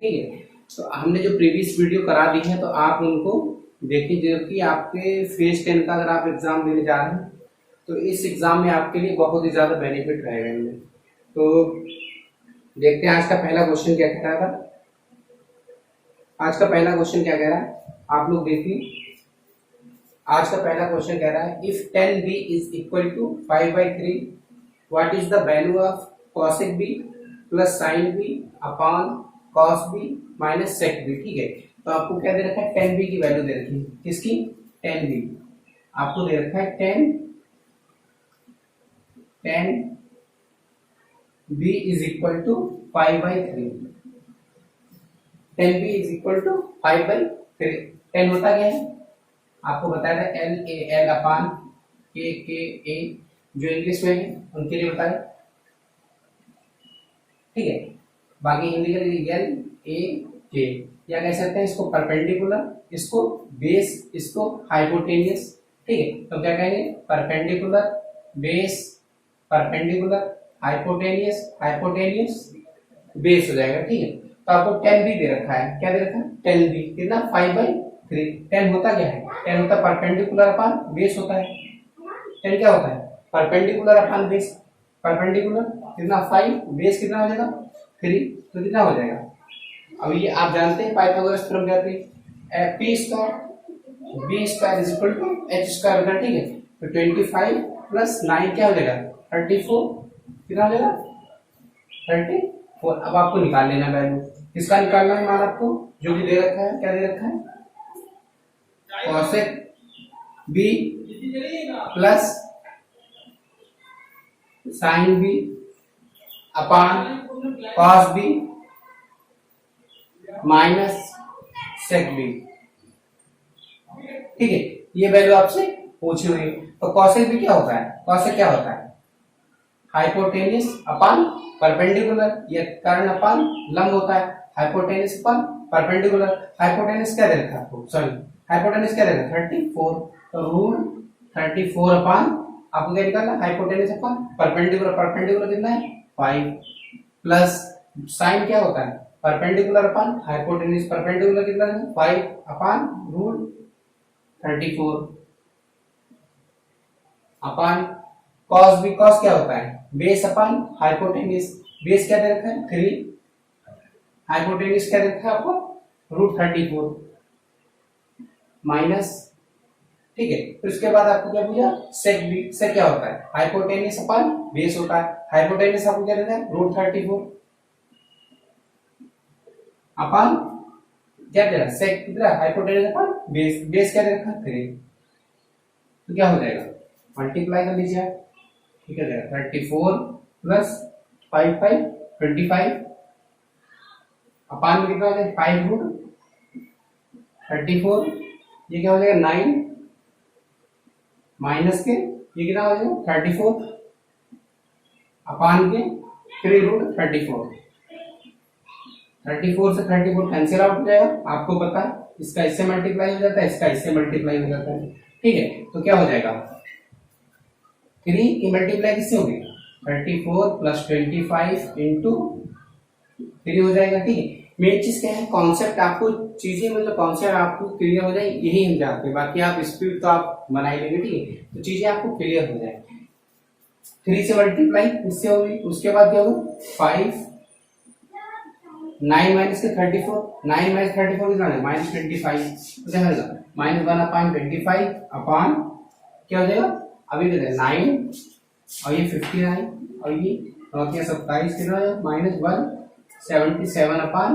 ठीक है। तो हमने जो प्रीवियस वीडियो करा दी है तो आप उनको देखिए, जो कि आपके फेज 10 का अगर आप एग्जाम देने जा रहे हैं तो इस एग्जाम में आपके लिए बहुत ही ज्यादा बेनिफिट रहेगा इनमें। तो देखते हैं आज का पहला क्वेश्चन क्या कह रहा था। आज का पहला क्वेश्चन क्या कह रहा है, आप लोग देखिए। आज का पहला क्वेश्चन कह रहा है if 10b is equal to 5/3 what is the value of cosec b plus sin b upon cos b minus sec b। ठीक है, तो आपको क्या दे रखा है, 10b की वैल्यू दे रखी है। किसकी? 10b आपको दे रखा है 10b is equal to 5/3। 10b is equal to 5/3। 10 होता क्या है आपको बताया था, LAL अपान KA, जो इंग्लिश में है उनके लिए बताया। ठीक है, बाकी हिंदी के लिए LAK, या कह सकते हैं इसको परपेंडिकुलर, इसको बेस, इसको हाइपोटेनियस। ठीक है, तो क्या कहेंगे, perpendicular base, perpendicular hypotenuse, hypotenuse base हो जाएगा। ठीक है, तो आपको 10b दे रखा है। क्या दे रखा है? 10b कितना? 5/3। 10 होता क्या है? 10 होता है परपेंडिकुलर अपॉन बेस होता है। 10 क्या होता है? Perpendicular upon base. परपेंडिकुलर कितना? 5, बेस कितना हो जाएगा? 3, तो कितना हो जाएगा? अब ये आप जानते हैं पाइथागोरस थ्योरम कहते हैं p square b square is equal to h square होगा। ठीक है, तो 25 प्लस 9 क्या हो जाएगा? 34। कितना हो जाएगा? 34। अब आपको निकाल लेना वैल्यू। किसका निकालना है मान आपको? जो भी दे रखा है। क्या दे रखा है? cosec b plus sin b अपान cos b minus sec b। ठीक है, ये वैल्यू आपसे पूछी हुई है। तो cosec b क्या होता है? cosec क्या होता है? हाइपोटेनियस अपान परपेंडिकुलर, ये कर्ण अपान लंब होता है। Hypotenuse upon perpendicular. हाइपोटेनियस क्या दे रखा है आपको? सॉरी, हाइपोटेनियस क्या दे रखा है? 34। तो रूट 34 अपान आपको क्या निकालना? Hypotenuse upon perpendicular. परपेंडिकुलर कितना है? 5 प्लस साइन क्या होता है? परपेंडिकुलर अपान हाइपोटेनियस। परपेंडिकुलर कितना है? 5 अपान रूट 34 अपान cos b। cos क्या होता है? Base upon hypotenuse. बेस क्या दे रखा है? 3। हाइपोटेनियस क्या दे रखा है आपको? Root 34 minus. ठीक है, तो इसके बाद आपको क्या पूछा? सेक बी। सेक क्या होता है? हाइपोटेनियस अपान बेस होता है। हाइपोटेनियस आपको क्या देता है? रूट 34 अपान क्या दे रहा है? सेक कितना? हाइपोटेनियस अपान बेस। बेस क्या दे रखा है? 3। तो क्या हो जाएगा? मल्टीप्लाई कर लीजिए आप। ठीक है, 34 प्लस 5 25 अपान में कितना हो जाएगा? 5 रूट 34। ये क्या हो जाएगा? 9 माइनस के ये कितना हो जाएगा? 34 अपान के 3 रूट 34। 34 से 34 कैंसिल आउट हो जाएगा। आपको पता है इसका इससे मल्टीप्लाई हो जाता है, इसका इससे मल्टीप्लाई हो जाता है। ठीक है, तो क्या हो जाएगा? 3 की मल्टीप्लाई किससे होगी? 34 प्लस 25 इंटू 3 हो जाएगा। ठीक है, मेन चीज क्या है? कॉन्सेप्ट आपको चीजें, मतलब कॉन्सेप्ट आपको क्लियर हो जाए, यही हम चाहते हैं। बाकी आप स्पीड तो आप बना ही लेंगे। ठीक है, तो चीजें आपको क्लियर हो जाए। 3 से मल्टीप्लाई इससे होगी, उसके बाद क्या होगा? 5 9 माइनस के 34। 9 माइनस 34 कितना है? माइनस 25। तो क्या होगा? -1/25 अपान क्या हो जाएगा? अभी कितना है? 9 और ये 59 और ये 27 कितना है? -177 अपान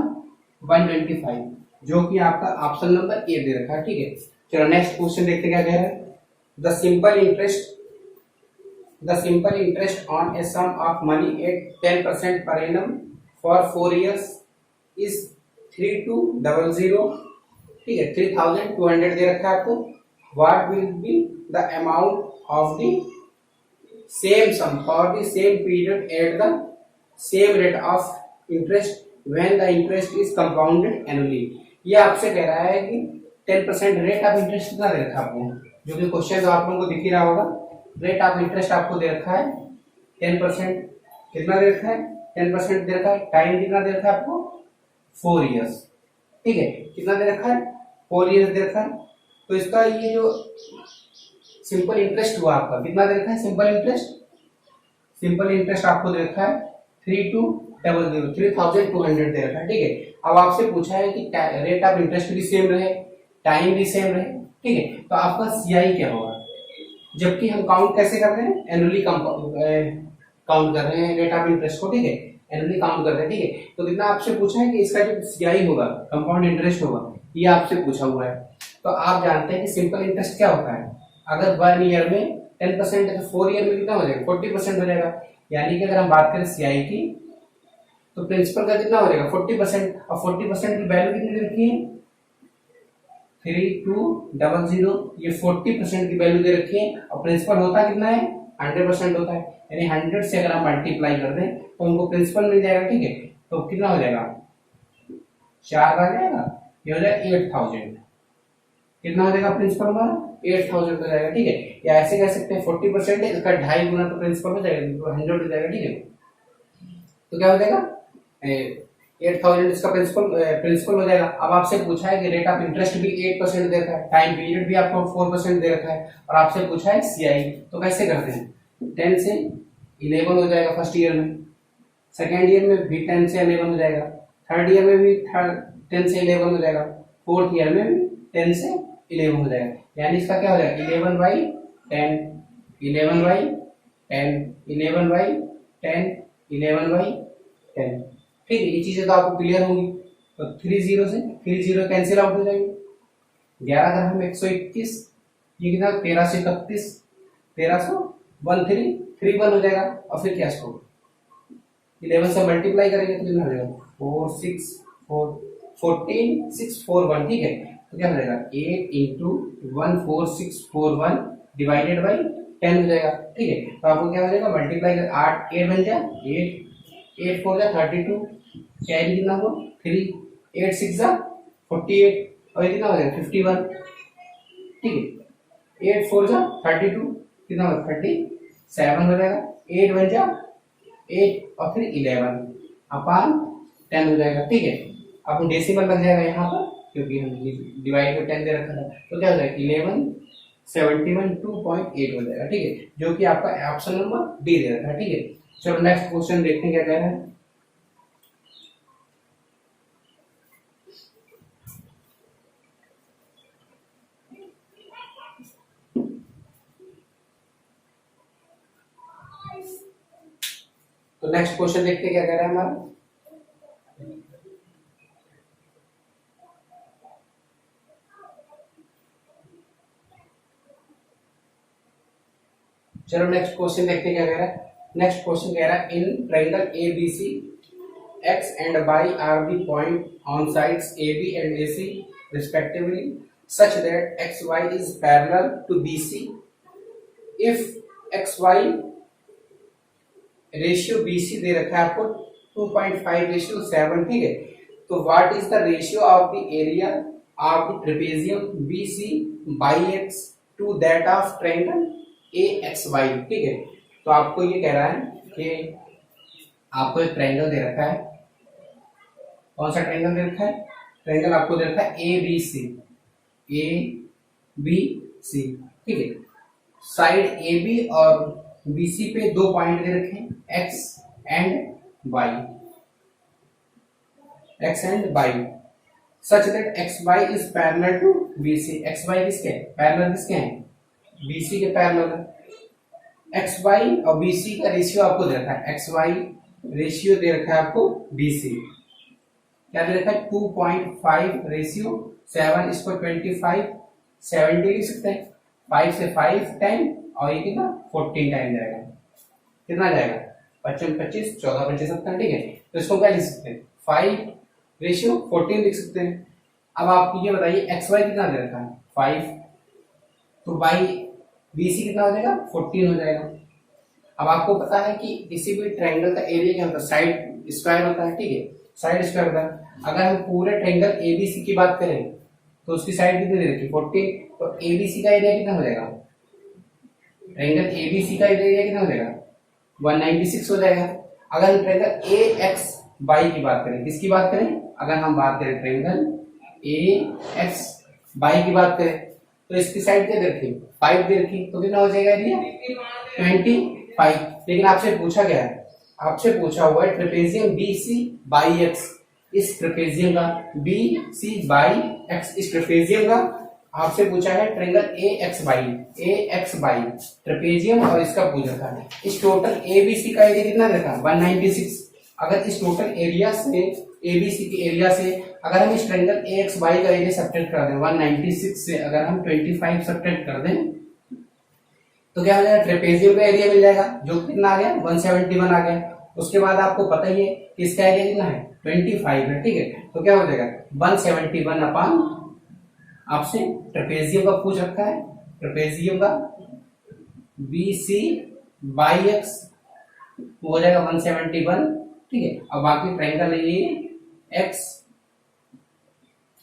125, जो कि आपका ऑप्शन नंबर ए दे रखा है। ठीक है, चलो नेक्स्ट क्वेश्चन देखते क्या कह रहा है। The simple interest on a sum of money at 10% per annum for 4 years is 3200। ठीक है, 3200 दे रखा है आपको। What will be the amount of the same sum for the same period at the same rate of interest when the interest is compounded annually. ये आपसे कह रहा है कि 10% रेट ऑफ इंटरेस्ट कितना दे रखा है आपको, जो कि क्वेश्चन तो आप लोगों को दिख ही रहा होगा। रेट ऑफ इंटरेस्ट आपको दे रखा है 10%। कितना दे रखा है? 10% दे रखा है। टाइम कितना दे रखा है आपको? 4 इयर्स। ठीक है, कितना दे रखा है, 4 इयर्स दे रखा है। तो इसका ये जो सिंपल इंटरेस्ट हुआ आपका कितना दे रखा है, सिंपल इंटरेस्ट आपको दे रखा है 3200 दे रखा है। ठीक है, अब आपसे पूछा है कि रेट ऑफ इंटरेस्ट भी सेम रहे, टाइम भी सेम रहे। ठीक है, तो आपका सीआई क्या होगा, जबकि हम काउंट कैसे कर रहे हैं, एनुअली काउंट कर रहे हैं रेट ऑफ इंटरेस्ट को। ठीक है, एनुअली काउंट कर रहे हैं। ठीक है, तो कितना आपसे पूछा है कि इसका जो सीआई होगा, कंपाउंड इंटरेस्ट होगा, ये आपसे पूछा हुआ है। तो आप जानते हैं कि सिंपल इंटरेस्ट क्या होता है, अगर 1 ईयर में 10% है तो 4 ईयर में कितना हो जाएगा, 40% हो जाएगा। यानी कि अगर हम बात करें सीआई की तो प्रिंसिपल का कितना हो जाएगा 40%। और 40% की वैल्यू कितनी रखी है, 3200, ये 40% की वैल्यू दे रखी है। और प्रिंसिपल होता कितना है, 100% होता है। यानी 100 से अगर हम मल्टीप्लाई कर दें तो उनको प्रिंसिपल मिल जाएगा। ठीक है, तो कितना हो जाएगा, 4 आ जाएगा, ये हो जाएगा 8000। कितना हो जाएगा प्रिंसिपल हमारा, 8000 हो जाएगा। ठीक है, या ऐसे कह सकते हैं 40% है, इसका 2.5 गुना तो प्रिंसिपल हो जाएगा, तो 100 हो जाएगा। ठीक है, तो क्या हो जाएगा 8000 इसका प्रिंसिपल हो जाएगा। अब आपसे पूछा है कि रेट ऑफ इंटरेस्ट भी 8% दे रखा है, टाइम पीरियड भी आपको 4% दे रखा है, और आपसे पूछा है सीआई। तो कैसे करते हैं, 10 से 11 हो जाएगा फर्स्ट ईयर में, सेकेंड ईयर में भी 10 से 11 हो जाएगा, थर्ड ईयर में भी 10 से 11 हो जाएगा, फोर्थ ईयर में भी 10 से 11 हो जाएगा। यानी इसका क्या हो जाएगा 11/10, 11/10, 11/10, 11/10। ठीक है, ये चीजें तो आपको क्लियर होंगी। तो 30 से 30 कैंसिल आउट हो जाएंगे, 11 अगर हम 121, ये कितना 13 से 31, 1313 हो जाएगा। और फिर क्या इसको 11 से मल्टीप्लाई करेंगे तो कितना हो जाएगा 46441। ठीक है, तो क्या हो जाएगा 8 × 14641 डिवाइडेड बाई 10 हो जाएगा। ठीक है, तो आपको क्या हो जाएगा मल्टीप्लाई कर 8 8 बन जाए 8 4 जा 32, कैरी कितना हो 3, 8 6 जा 48, और ये कितना हो जाएगा 51। ठीक है, 8 4 जा 32, कितना हो 37 हो जाएगा, 8 1 जा 8 और फिर 11/10 हो जाएगा। ठीक है, अब डेसिमल लग जाएगा यहाँ पर क्योंकि हम डिवाइड में 10 दे रखा था, तो क्या हो जाएगा 1171.2.8 हो जाएगा। ठीक है, जो कि आपका ऑप्शन नंबर डी दे रखा है। ठीक है, चलो नेक्स्ट क्वेश्चन देखते हैं क्या कह रहा है। तो नेक्स्ट क्वेश्चन देखते हैं क्या कह रहा है हमारा। चलो नेक्स्ट क्वेश्चन देखते हैं क्या कह रहा है। नेक्स्ट क्वेश्चन कह रहा है in triangle ABC x and y are the point on sides AB and AC respectively such that xy is parallel to BC if xy ratio BC दे रखा है आपको 2.5:7। ठीक है, तो what is the ratio of the area of the trapezium BC by x to that of triangle AXY। ठीक है, तो आपको ये कह रहा है कि आपको एक ट्रायंगल दे रखा है, कौन सा ट्रायंगल दे रखा है, ट्रायंगल आपको दे रखा है ABC। ठीक है, साइड AB और BC पे 2 पॉइंट दे रखे हैं X and Y such that XY is parallel to BC। XY किसके पैरेलल, किसके हैं BC के पैरेलल है। XY और BC का रेशियो आपको दे रखा है, XY रेशियो दे रखा है आपको BC, क्या दे रखा है 2.5:7। इसको 25 70 लिख सकते हैं, 5 से 5 टाइम और ये कितना 14 टाइम जाएगा, कितना जाएगा 55 25 14 25 17। ठीक है, तो इसको क्या लिख सकते हैं 5:14 लिख सकते हैं। अब आप ये बताइए XY कितना दे रखा है 5, तो बाई BC कितना हो जाएगा 14 हो जाएगा। अब आपको पता है कि किसी भी ट्रायंगल का एरिया क्या होता है, साइड स्क्वायर होता है। ठीक है, साइड स्क्वायर होता है। अगर हम पूरे ट्रायंगल ABC की बात करें तो उसकी साइड कितनी दे रखी 14, तो ABC का एरिया कितना हो जाएगा, ट्रायंगल ABC का एरिया कितना हो जाएगा 196 हो जाएगा। अगर हम ट्रायंगल AXY वाई की बात करें, किसकी बात करें, अगर हम बात करें ट्रायंगल ए एक्स वाई की बात करें तो इसकी साइड क्या दे रखी, 5 दे रखी, तो कितना हो जाएगा एरिया 25। लेकिन आपसे पूछा गया है, आपसे पूछा हुआ है trapezium B C by x, इस trapezium B C C by x, इस ट्रेपेजियम का आपसे पूछा है triangle A X by trapezium और इसका पूछ रखा है। इस टोटल एबीसी का एरिया कितना रखा 196। अगर इस टोटल एरिया से एबीसी के एरिया से अगर हम इस ट्रायंगल ए एक्स बाई का एरिया सब्ट्रैक्ट कर दें 196 से अगर हम 25 सब्ट्रैक्ट कर दें तो क्या हो जाएगा, ट्रेपेजियम का एरिया मिल जाएगा जो कितना आ गया 171 आ गया। उसके बाद आपको पता ही है कि इसका एरिया कितना है 25 है, ठीक है, तो क्या हो जाएगा 171 अपान, आपसे ट्रेपेजियम का पूछ रखा है, trapezium B C C by x हो जाएगा 171, ठीक है। अब बाकी ट्रायंगल है ये एक्स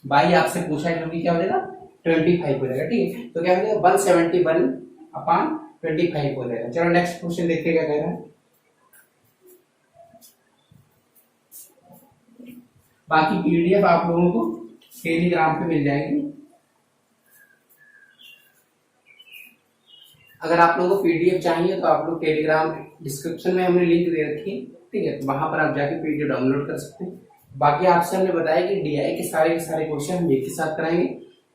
बाई आपसे पूछा है जो कि क्या हो जाएगा 25 हो जाएगा, ठीक है, तो क्या हो जाएगा 171 अपान 25 हो जाएगा। चलो नेक्स्ट क्वेश्चन देखते क्या कह रहा है। बाकी पीडीएफ आप लोगों को टेलीग्राम पे मिल जाएगी। अगर आप लोगों को पीडीएफ चाहिए तो आप लोग टेलीग्राम डिस्क्रिप्शन में हमने लिंक दे रखी है, ठीक है, तो वहां पर आप जाके पीडीएफ डाउनलोड कर सकते हैं। बाकी आपसे हमने बताया कि डीआई के सारे क्वेश्चन हम एक ही साथ कराएंगे,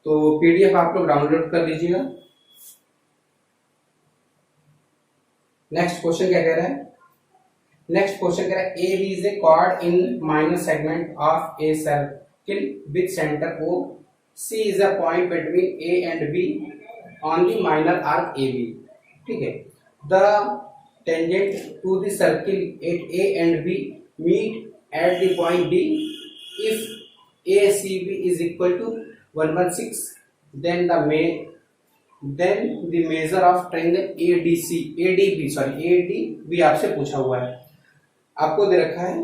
तो पीडीएफ आप लोग डाउनलोड कर लीजिएगा। नेक्स्ट क्वेश्चन क्या कह रहा है, नेक्स्ट क्वेश्चन कह रहा है A B is a chord in minor segment of a circle with centre O, C is a point between A and B on the minor arc A B, ठीक है, the tangent to the circle at A and B meet at the point D if ACB is equal to 116 then the measure of triangle ADB आपसे पूछा हुआ है। आपको दे रखा है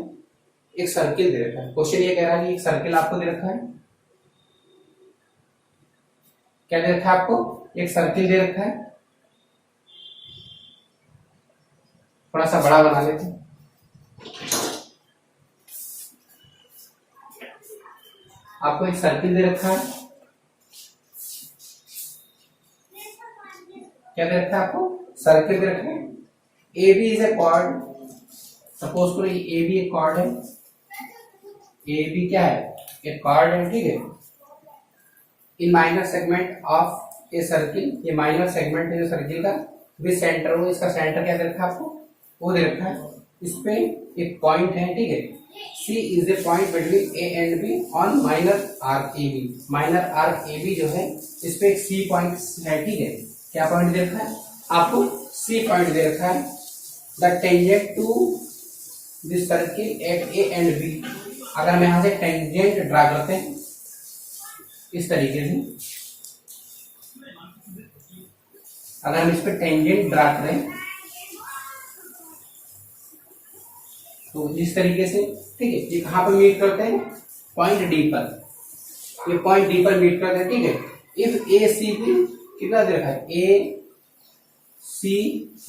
एक सर्किल दे रखा है, क्वेश्चन ये कह रहा है कि एक सर्किल आपको दे रखा है, क्या दे रखा है आपको, एक सर्किल दे रखा है, थोड़ा सा बड़ा बना लेते हैं, आपको एक सर्किल दे रखा है, क्या दे रखा है आपको, सर्किल दे रखा है, A B is a chord, suppose करो ए बी एक कॉर्ड है, ए बी क्या है एक कॉर्ड है, ठीक है, in minor segment of a circle, ये माइनर सेगमेंट है जो सर्किल का, विद सेंटर हो, इसका सेंटर क्या दे रखा है आपको, वो दे रखा है, इस पे एक पॉइंट है, ठीक है, C is a point between A and B on minor arc AB, minor arc AB जो है इस पे एक C पॉइंट है, ठीक है, क्या पॉइंट दे रखा है आपको, C पॉइंट दे रखा है, the tangent to this circle at A and B, अगर हम यहाँ से टेंजेंट ड्रा करते हैं इस तरीके से, अगर हम इस पे टेंजेंट ड्रा करें तो इस तरीके से, ठीक है, ये कहां पर मीट करते हैं, पॉइंट डी पर, ये पॉइंट डी पर मीट करते हैं, ठीक है। इफ ए सी बी कितना दे रखा है, ए सी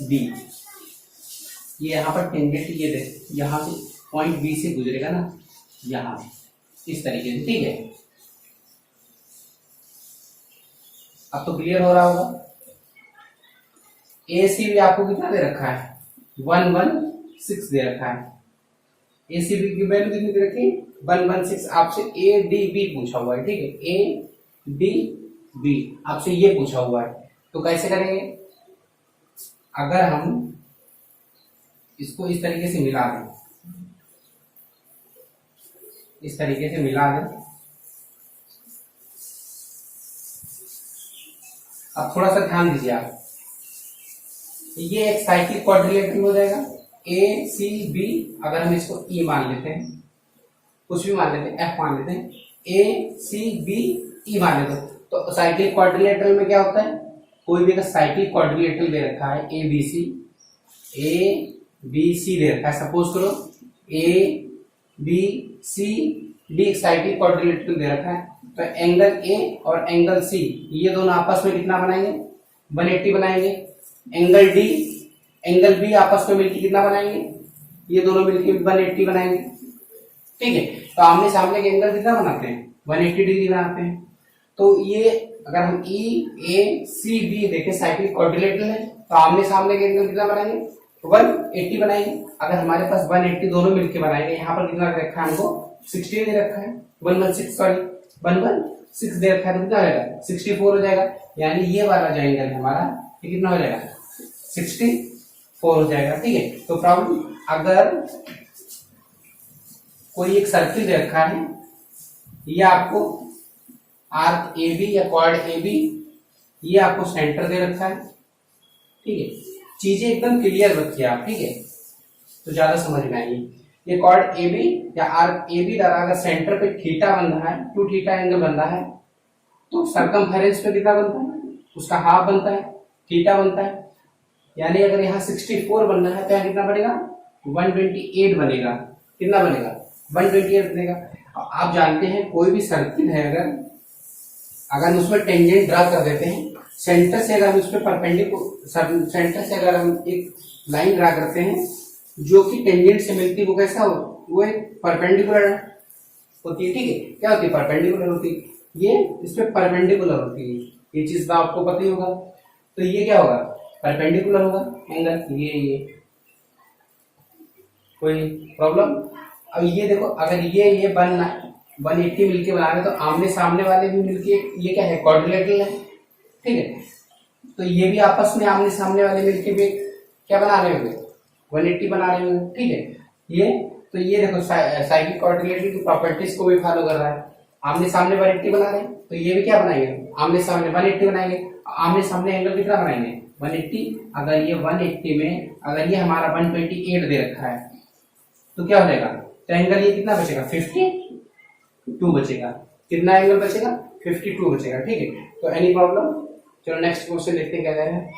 बी, ये यहाँ पर टेंजेंट ये दे, यहाँ से पॉइंट बी से गुजरेगा ना, यहाँ इस तरीके से, ठीक है, अब तो क्लियर हो रहा होगा। ए सी बी आपको कितना दे रखा है 116 दे रखा है, एसीबी की वैल्यू कितनी दे रखी 116, आपसे ए डी बी पूछा हुआ है, ठीक है, ए डी बी आपसे ये पूछा हुआ है, तो कैसे करेंगे, अगर हम इसको इस तरीके से मिला दें, इस तरीके से मिला दें, अब थोड़ा सा ध्यान दीजिए आप, ये एक साइक्लिक क्वाड्रिलेटरल हो जाएगा, ए सी बी, अगर हम इसको ई मान लेते हैं, कुछ भी मान लेते हैं, एफ मान लेते हैं, ए सी बी ई मान लेते हैं, तो साइक्लिक क्वाड्रिलेटरल में क्या होता है, कोई भी अगर साइक्लिक क्वाड्रिलेटरल दे रखा है ए बी सी दे रखा है, सपोज करो A B C D cyclic quadrilateral दे रखा है, तो एंगल ए और एंगल सी ये दोनों आपस में कितना बनाएंगे 180 बनाएंगे, एंगल डी एंगल बी आपस में मिलकर कितना बनाएंगे, ये दोनों मिलकर 180 बनाएंगे, ठीक है। तो आमने सामने के एंगल कितना बनाते हैं, 180 डिग्री बनाते हैं। तो ये अगर हम ई ए सी बी देखें साइक्लिक क्वाड्रिलेटरल है, तो आमने सामने के एंगल कितना बनाएंगे, 180 बनाएंगे। अगर हमारे पास 180 दोनों मिलकर बनाएंगे, यहाँ पर कितना दे रखा है हमको, 60 दे रखा है, 116 दे रखा है, तो कितना हो जाएगा, 64 हो जाएगा। यानी ये वाला जो एंगल है हमारा, ये कितना हो जाएगा, 64 हो जाएगा। ठीक है। तो प्रॉब्लम, अगर कोई एक सर्किल दे रखा है, ये आपको आर्क ए बी या क्वाड ए बी, ये आपको सेंटर दे रखा है। ठीक है, चीजें एकदम क्लियर रखिए आप। ठीक है, तो ज्यादा समझ में आएगी। ये क्वाड ए बी या आर्क ए बी द्वारा अगर सेंटर पे थीटा बन रहा है, 2 थीटा एंगल बन रहा है, तो सरकमफेरेंस पे कितना बनता है, उसका हाफ बनता है, थीटा बनता है। यानी अगर यहाँ 64 बनना है तो यहाँ कितना बनेगा, 128 बनेगा। कितना बनेगा, 128 बनेगा। आप जानते हैं कोई भी सर्किल है, अगर उसमें टेंजेंट ड्रा कर देते हैं, सेंटर से अगर हम उस पर परपेंडिकुलर, सेंटर से अगर हम एक लाइन ड्रा करते हैं जो कि टेंजेंट से मिलती है, वो कैसा हो, वो एक परपेंडिकुलर होती है। ठीक है, क्या होती है, परपेंडिकुलर होती है। ये इस पे परपेंडिकुलर होती है, ये चीज तो आपको पता ही होगा। तो ये क्या होगा, परपेंडिकुलर होगा एंगल, ये कोई प्रॉब्लम। अब ये देखो, अगर ये 180 मिलके बना रहे, तो आमने सामने वाले भी मिलके, ये क्या है, क्वाड्रिलेटरल है। ठीक है, तो ये भी आपस में आमने सामने वाले मिलके भी क्या बना रहे होंगे, 180 बना रहे होंगे। ठीक है, ये तो ये देखो साइक्लिक क्वाड्रिलेटरल की प्रॉपर्टीज को भी फॉलो कर रहा है। आमने सामने 180 बना रहे हैं, तो ये भी क्या बनाएंगे, आमने सामने 180 बनाएंगे। आमने सामने एंगल कितना बनाएंगे, 180। अगर ये 180 में अगर ये हमारा 128 दे रखा है, तो क्या हो जाएगा, तो एंगल ये कितना बचेगा, 52 बचेगा। कितना एंगल बचेगा, 52 बचेगा। ठीक है, तो एनी प्रॉब्लम। चलो नेक्स्ट क्वेश्चन देखते हैं क्या कह रहे हैं।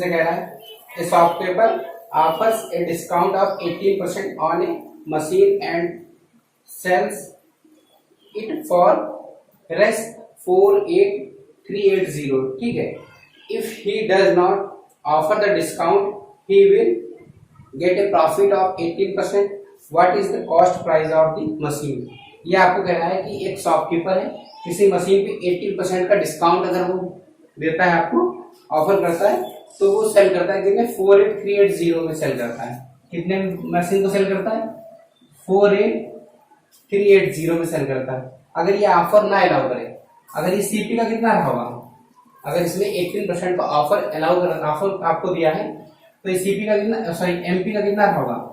कह रहा है a shopkeeper offers a discount of 18% on a machine and sells it for rest 48380। ठीक है, if he does not offer the discount he will get a profit of 18%। What is the cost price of the machine. ये आपको कहना है कि एक shopkeeper है, किसी मशीन पे 18% का डिस्काउंट अगर वो देता है, आपको ऑफर करता है, तो वो सेल करता है कितने, 48380 में सेल करता है। कितने मशीन को सेल करता है, 48380 में सेल करता है। अगर ये ऑफर ना अलाउ करे, अगर ये सीपी का कितना रहा होगा, अगर इसमें 18% का ऑफर अलाउ कर, ऑफर आपको दिया है, तो ये सीपी का कितना, सॉरी एमपी का कितना रहा होगा,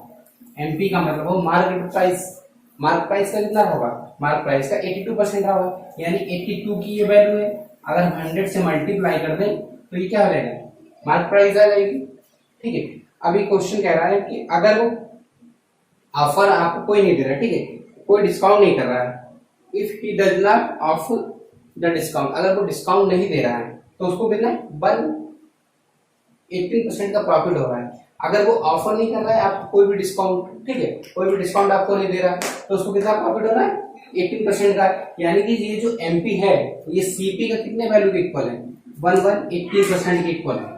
एमपी का मतलब वो मार्केट प्राइस, मार्क प्राइस का कितना होगा, मार्क प्राइस का 82% रहा होगा। यानी 82 की ये वैल्यू है, अगर हम 100 से मल्टीप्लाई कर दें तो ये क्या हो जाएगा, मार्क प्राइस आ जाएगी। ठीक है, अभी क्वेश्चन कह रहा है कि अगर वो ऑफर आपको कोई नहीं दे रहा, ठीक है, कोई डिस्काउंट नहीं कर रहा है, if he does not offer the discount, अगर वो डिस्काउंट नहीं दे रहा है, तो उसको कितना 18% का प्रॉफिट हो रहा है। अगर वो ऑफर नहीं कर रहा है आपको कोई भी डिस्काउंट, ठीक है, कोई भी डिस्काउंट आपको नहीं दे रहा है, तो उसको कितना प्रॉफिट हो रहा है, 18% का। यानी कि ये जो एमपी है, ये सीपी का कितने वैल्यू के इक्वल है, 18% के इक्वल है,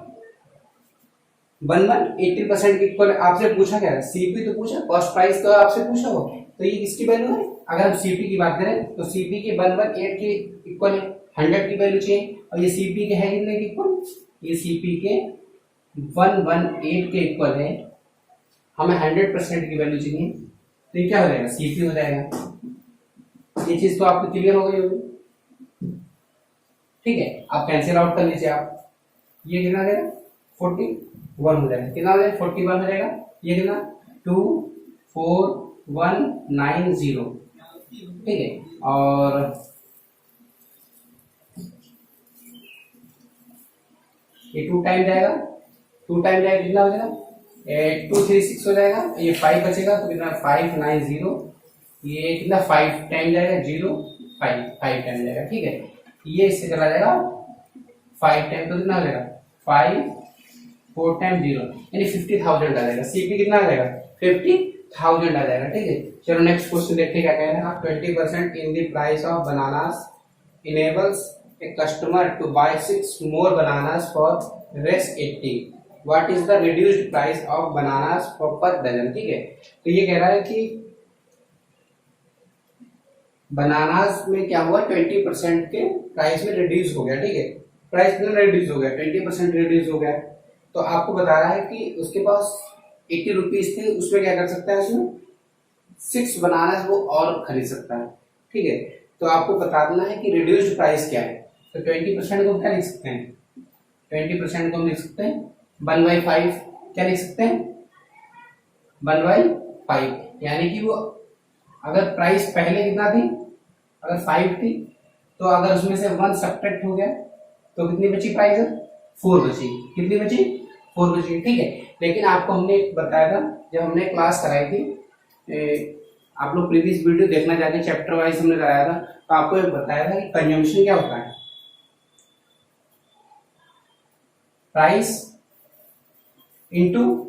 18% के इक्वल है। आपसे पूछा क्या है, सीपी तो पूछा, कॉस्ट प्राइस तो आपसे पूछा हो, तो ये किसकी वैल्यू है, अगर हम सीपी की बात करें तो सीपी के 118 के इक्वल है, 100 की वैल्यू चाहिए, और ये सीपी के है कितने के इक्वल, ये सीपी के 118 के इक्वल है, हमें 100% की वैल्यू चाहिए, तो ये क्या हो जाएगा, सीपी हो जाएगा। ये चीज तो आपको क्लियर हो गई होगी। ठीक है, आप कैंसिल आउट कर लीजिए आप, ये कितना देगा 41 हो जाएगा, कितना हो जाएगा 41 हो जाएगा, ये कितना 24190। ठीक है, और ये 2 टाइम जाएगा, 2 टाइम जाएगा, कितना हो जाएगा 236 हो जाएगा, ये 5 बचेगा, तो कितना 590, ये कितना 5 टाइम जाएगा 0 5 टाइम जाएगा। ठीक है, ये इससे चला जाएगा 5 टाइम, तो कितना हो जाएगा 5 4 टाइम 0, यानी 50,000 आ जाएगा। सीपी कितना आ जाएगा 50,000 आ जाएगा। ठीक है, चलो नेक्स्ट क्वेश्चन देखते हैं क्या कह रहे हैं। 20% in the price of bananas enables a customer to buy 6 more bananas for rest 80। What is the reduced price of bananas per dozen. ठीक है, तो ये कह रहा है कि बनानास में क्या हुआ, 20% के प्राइस में रिड्यूस हो गया। ठीक है, प्राइस कितना रिड्यूस हो गया, 20% रिड्यूस हो गया। तो आपको बता रहा है कि उसके पास 80 रुपीज थे, उसमें क्या कर सकता है, उसमें 6 बनानास वो और खरीद सकता है। ठीक है, तो आपको बता देना है कि रिड्यूस्ड प्राइस क्या है। तो 20% को क्या लिख सकते हैं, 20% को हम लिख सकते हैं 1/5। क्या लिख सकते हैं, 1/5। यानी कि वो अगर प्राइस पहले कितना थी, अगर 5 थी, तो अगर उसमें से 1 सब्ट्रैक्ट हो गया तो कितनी बची प्राइस, 4 बची। कितनी बची, 4 बची। ठीक है, लेकिन आपको हमने बताया था जब हमने क्लास कराई थी, आप लोग प्रीवियस वीडियो देखना चाहते, चैप्टर वाइज हमने कराया था, तो आपको एक बताया था कि कंजम्पशन क्या होता है, प्राइस इनटू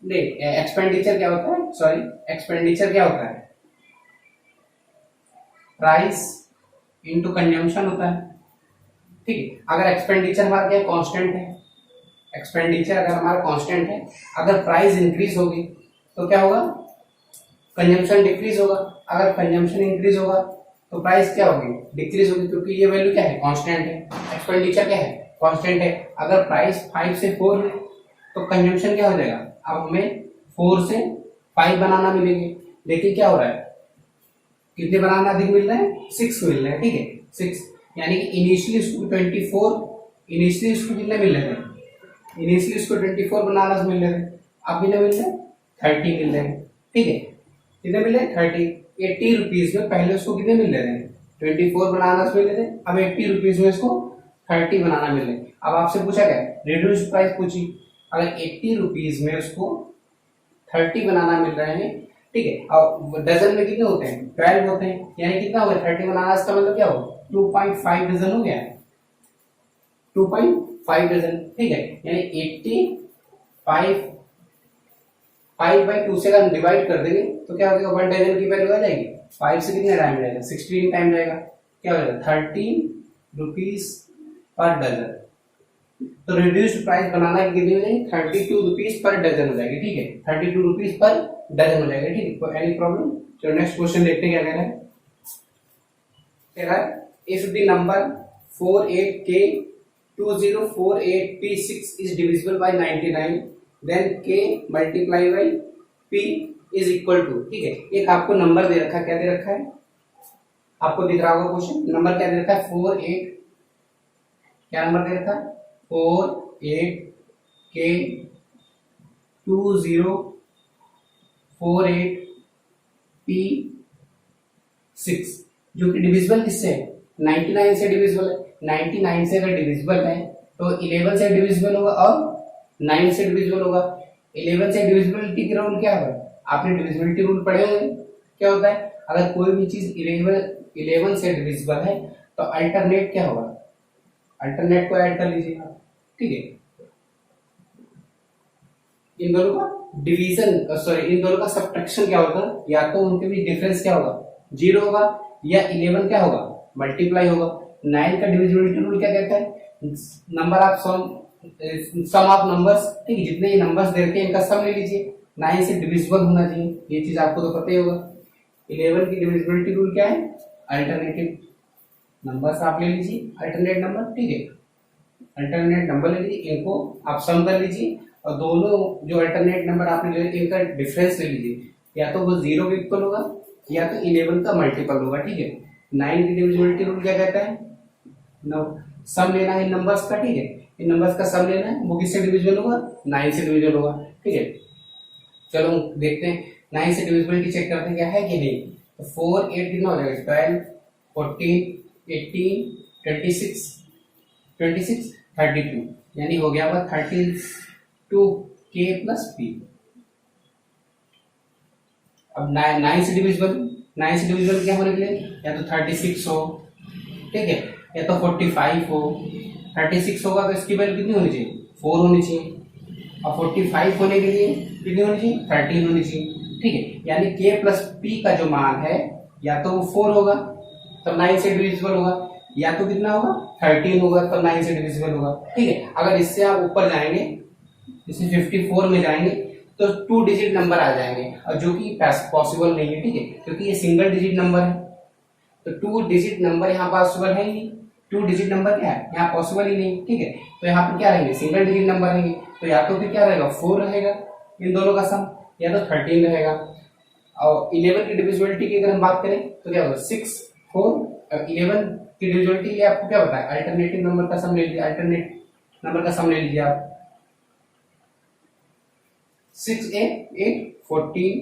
एक्सपेंडिचर क्या होता है, सॉरी एक्सपेंडिचर क्या होता है, प्राइस इनटू कंजम्पशन होता है। ठीक है, अगर एक्सपेंडिचर हमारा क्या कांस्टेंट है, एक्सपेंडिचर अगर हमारा कांस्टेंट है, अगर प्राइस इंक्रीज होगी तो क्या होगा, कंजम्पशन डिक्रीज होगा। अगर कंजम्पशन इंक्रीज होगा तो प्राइस क्या होगी, डिक्रीज होगी, क्योंकि ये वैल्यू क्या है, कांस्टेंट है। एक्सपेंडिचर क्या है, कांस्टेंट है। अगर प्राइस 5 से 4 है तो कंजम्पशन क्या हो जाएगा, अब हमें 4 से 5 बनाना मिलेंगे, लेकिन क्या हो रहा है, कितने बनाना अधिक मिल रहे हैं, 6 मिल रहे हैं। ठीक है, 6, यानी कि इनिशियली उसको 24, इनिशियली उसको कितने मिल रहे थे, इनिशियली उसको 24 बनाना मिल रहे थे, अब कितने मिल रहे हैं, 30 मिल रहे हैं। ठीक है, कितने मिल रहे हैं, 30। 80 रुपीज में पहले उसको कितने मिल रहे थे, 24 बनाना मिल रहे थे, अब 80 रुपीज में इसको 30 बनाना मिल रहे। अब आपसे पूछा गया रिड्यूस प्राइस पूछी, अगर 80 रुपीज में उसको 30 बनाना मिल रहे हैं। ठीक है, और डजन में कितने होते हैं, 12 होते हैं, यानी कितना हो गया, 30 बनाना का मतलब क्या हो, 2.5 डजन हो गया, 2.5 डजन। ठीक है, यानी 85 5/2 से अगर हम डिवाइड कर देंगे तो क्या हो जाएगा, 1 डजन की वैल्यू आ जाएगी, 5 से कितने टाइम जाएगा, 16 टाइम जाएगा, क्या हो जाएगा, 13 रुपीज पर डजन। तो रिड्यूस्ड प्राइस बनाना की कितनी हो जाएगी, 32 रुपीज पर डजन हो जाएगी। ठीक है, 32 रुपीज पर डजन हो जाएगा। ठीक है, तो एनी प्रॉब्लम, चलो नेक्स्ट क्वेश्चन देखते हैं क्या कह रहा है। कह रहा है if the number 48K2048P6 is divisible by 99 then K multiply by P is equal to। ठीक है, एक आपको नंबर दे रखा है, क्या दे रखा है, आपको दिख रहा होगा क्वेश्चन, नंबर क्या दे रखा है, 48, क्या नंबर दे रखा है, 48K2048P6, जो कि डिविजिबल किससे है, 99 से डिविजिबल है। 99 से अगर डिविजिबल है तो 11 से डिविजिबल होगा और 9 से डिविजिबल होगा। 11 से डिविजिबिलिटी का रूल क्या होगा, आपने डिविजिबिलिटी रूल पढ़े होंगे, क्या होता है, अगर कोई भी चीज 11 से डिविजिबल है तो अल्टरनेट क्या होगा, अल्टरनेट को ऐड कर लीजिएगा। ठीक है, इन दोनों का डिवीजन, सॉरी इन दोनों का सब्ट्रैक्शन क्या होगा, या तो उनके बीच डिफरेंस क्या होगा, 0 होगा, या 11 क्या होगा, मल्टीप्लाई होगा। 9 का डिविजिबिलिटी रूल क्या कहता है, number of sum of numbers. ठीक है, जितने ये नंबर्स दे रखे हैं इनका सम ले लीजिए, 9 से डिविजिबल होना चाहिए, ये चीज आपको तो पता ही होगा। 11 की डिविजिबिलिटी रूल क्या है, अल्टरनेटिव नंबर्स आप ले लीजिए, अल्टरनेट नंबर। ठीक है, अल्टरनेट नंबर ले लीजिए, इनको आप सम कर लीजिए, और दोनों जो अल्टरनेट नंबर आपने ले इनका डिफरेंस ले लीजिए, या तो वो 0 के इक्वल होगा या तो 11 का मल्टीपल होगा। ठीक है, 9 की डिविजिबिलिटी रूल क्या कहता है, सम लेना है इन नंबर्स का। ठीक है, इन नंबर्स का सम लेना है, वो किससे डिविजिबल होगा, 9 से डिविजिबल होगा। ठीक है, चलो देखते हैं 9 से डिविजिबिलिटी चेक करते हैं क्या है कि नहीं। तो 4 8 कितना हो जाएगा, 12 14 18 26 26 32, यानी हो गया हुआ 32K प्लस P। अब 9 से डिविजिबल, 9 से डिविजिबल क्या होने के लिए, या तो 36 हो, ठीक है, या तो 45 हो। 36 होगा तो इसकी वैल्यू कितनी होनी चाहिए, 4 होनी चाहिए, और 45 होने के लिए कितनी होनी चाहिए, 13 होनी चाहिए। ठीक है, यानी K प्लस P का जो मान है या तो वो 4 होगा तब 9 से डिविजिबल होगा, या तो कितना होगा 13 होगा, तो 9 से डिविजिबल होगा। ठीक है, अगर इससे आप ऊपर जाएंगे, जैसे 54 में जाएंगे तो 2 डिजिट नंबर आ जाएंगे, और जो कि पॉसिबल नहीं है। ठीक है, क्योंकि ये सिंगल डिजिट नंबर है, तो 2 डिजिट नंबर यहाँ पॉसिबल है ही नहीं। 2 डिजिट नंबर क्या है, यहाँ पॉसिबल ही नहीं। ठीक है, तो यहाँ पर क्या रहेंगे, सिंगल डिजिट नंबर रहेंगे, तो या तो फिर क्या रहेगा 4 रहेगा इन दोनों का सम, या तो 13 रहेगा। और 11 की डिविजिबिलिटी की अगर हम बात करें तो क्या होगा 6 4 11 की डिविजिबिलिटी के लिए आपको क्या बताया, अल्टरनेटिव नंबर का सम ले लीजिए, अल्टरनेट नंबर का सम ले लीजिए आप। 6 8 14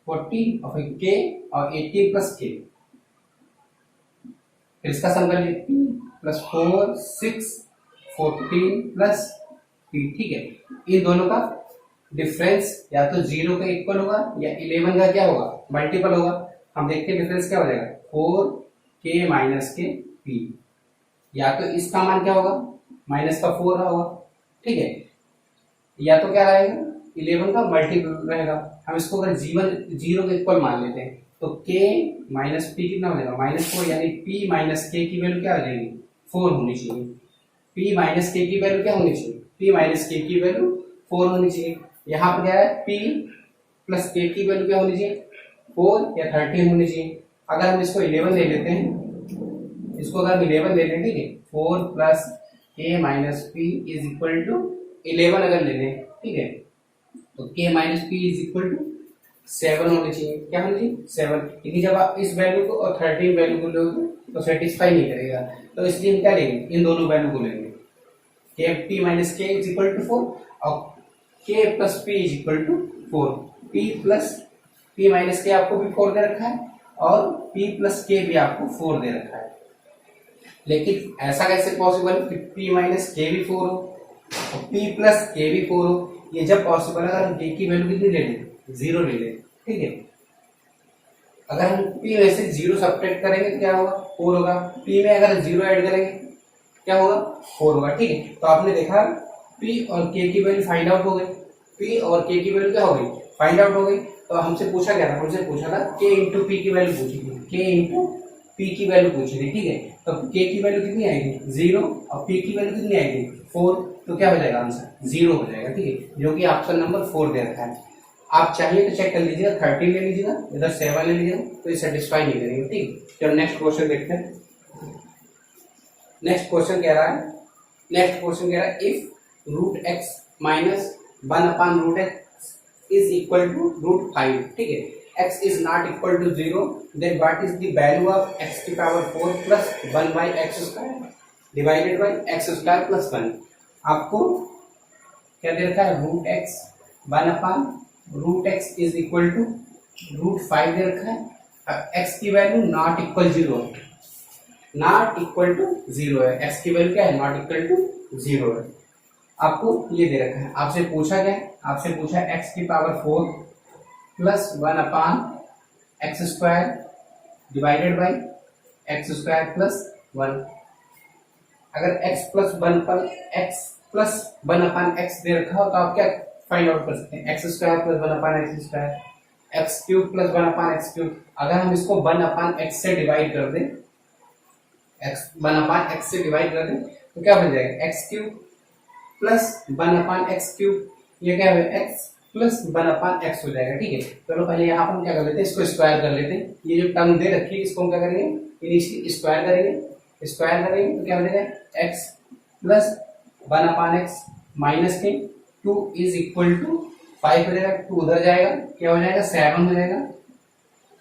14 और फिर के और 18 प्लस के, फिर इसका सम कर लीजिए प्लस 4 6 14 प्लस पी। ठीक है, इन दोनों का डिफरेंस या तो 0 का इक्वल होगा या 11 का क्या होगा, मल्टीपल होगा। हम देखते हैं डिफरेंस क्या हो जाएगा 4 के माइनस के पी, या तो इसका मान क्या होगा माइनस का 4 होगा। ठीक है, या तो क्या रहेगा 11 का मल्टीपल रहेगा। हम इसको अगर जीवन 0 के इक्वल मान लेते हैं तो k माइनस पी कितना हो जाएगा -4, यानी p माइनस के की वैल्यू क्या हो जाएगी 4 होनी चाहिए। p माइनस के की वैल्यू क्या होनी चाहिए, p माइनस के की वैल्यू 4 होनी चाहिए। यहाँ पर क्या है p प्लस के की वैल्यू क्या होनी चाहिए 4 या 13 होनी चाहिए। अगर हम इसको 11 ले लेते हैं, इसको अगर हम 11 ले लें, ठीक है 4 plus K minus P is equal to 11 अगर ले लें, ठीक है, तो k minus P is equal to 7 होनी चाहिए। क्या होनी चाहिए 7, क्योंकि जब आप इस वैल्यू को और 13 वैल्यू को लोगे तो सेटिस्फाई नहीं करेगा, तो इसलिए हम क्या लेंगे इन दोनों वैल्यू को लेंगे। k p minus K is equal to 4 और k plus p is equal to 4। p plus p minus K आपको भी 4 दे रखा है और p प्लस k भी आपको 4 दे रखा है, लेकिन ऐसा कैसे पॉसिबल कि p माइनस के भी 4 हो और p प्लस के भी 4 हो। ये जब पॉसिबल है अगर हम k की वैल्यू कितनी ले लें 0 ले लें। ठीक है, अगर हम p में से 0 सब्ट्रैक्ट करेंगे क्या होगा 4 होगा, p में अगर 0 ऐड करेंगे क्या होगा 4 होगा। ठीक है, तो आपने देखा p और k की वैल्यू फाइंड आउट हो गई, p और k की वैल्यू क्या हो गई फाइंड आउट हो गई। तो हमसे पूछा क्या था, हमसे पूछा था k इंटू पी की वैल्यू पूछी थी, k इंटू पी की वैल्यू पूछी थी। ठीक है, तो k की वैल्यू कितनी आएगी 0 और p की वैल्यू कितनी आएगी 4, तो क्या हो जाएगा आंसर 0 हो जाएगा। ठीक है, जो कि ऑप्शन नंबर 4 दे रखा है। आप चाहिए तो चेक कर लीजिएगा, 13 ले लीजिएगा, इधर 7 ले लीजिएगा, तो ये सेटिस्फाई नहीं करेंगे। ठीक, चलो नेक्स्ट क्वेश्चन देखते हैं। नेक्स्ट क्वेश्चन कह रहा है if root X minus 1 upon root X is equal to root 5। ठीक है, x is not equal to 0, then what is the value of x की power 4 plus 1 by x square divided by x square plus 1। आपको क्या दे रखा है root X 1 upon root X is equal to root 5 दे रखा है। x की value not equal 0, not equal to 0 है, x की वैल्यू क्या है नॉट इक्वल टू 0 है। आपको ये दे रखा है, आपसे पूछा क्या है, आपसे पूछा x की power 4 plus 1 upon x square divided by x square plus 1। अगर x प्लस 1 पर x प्लस 1 अपॉन x दे रखा हो तो आप क्या फाइंड आउट कर सकते हैं, x square plus 1 upon x square, x cube plus 1 upon x cube. अगर हम इसको 1 अपॉन x से डिवाइड कर दें, x 1 अपॉन x से डिवाइड कर दें तो क्या बन जाएगा x cube plus 1 upon x cube, ये क्या है x प्लस 1 अपॉन एक्स हो जाएगा। ठीक है, चलो पहले यहाँ पर हम क्या कर लेते हैं, इसको स्क्वायर कर लेते हैं। ये जो टर्म दे रखी है इसको हम क्या करेंगे, इनिशियली स्क्वायर करेंगे, स्क्वायर करेंगे तो क्या हो जाएगा x plus 1 upon x minus के 2 इज इक्वल टू 5 हो जाएगा, 2 उधर जाएगा क्या हो जाएगा 7 हो जाएगा।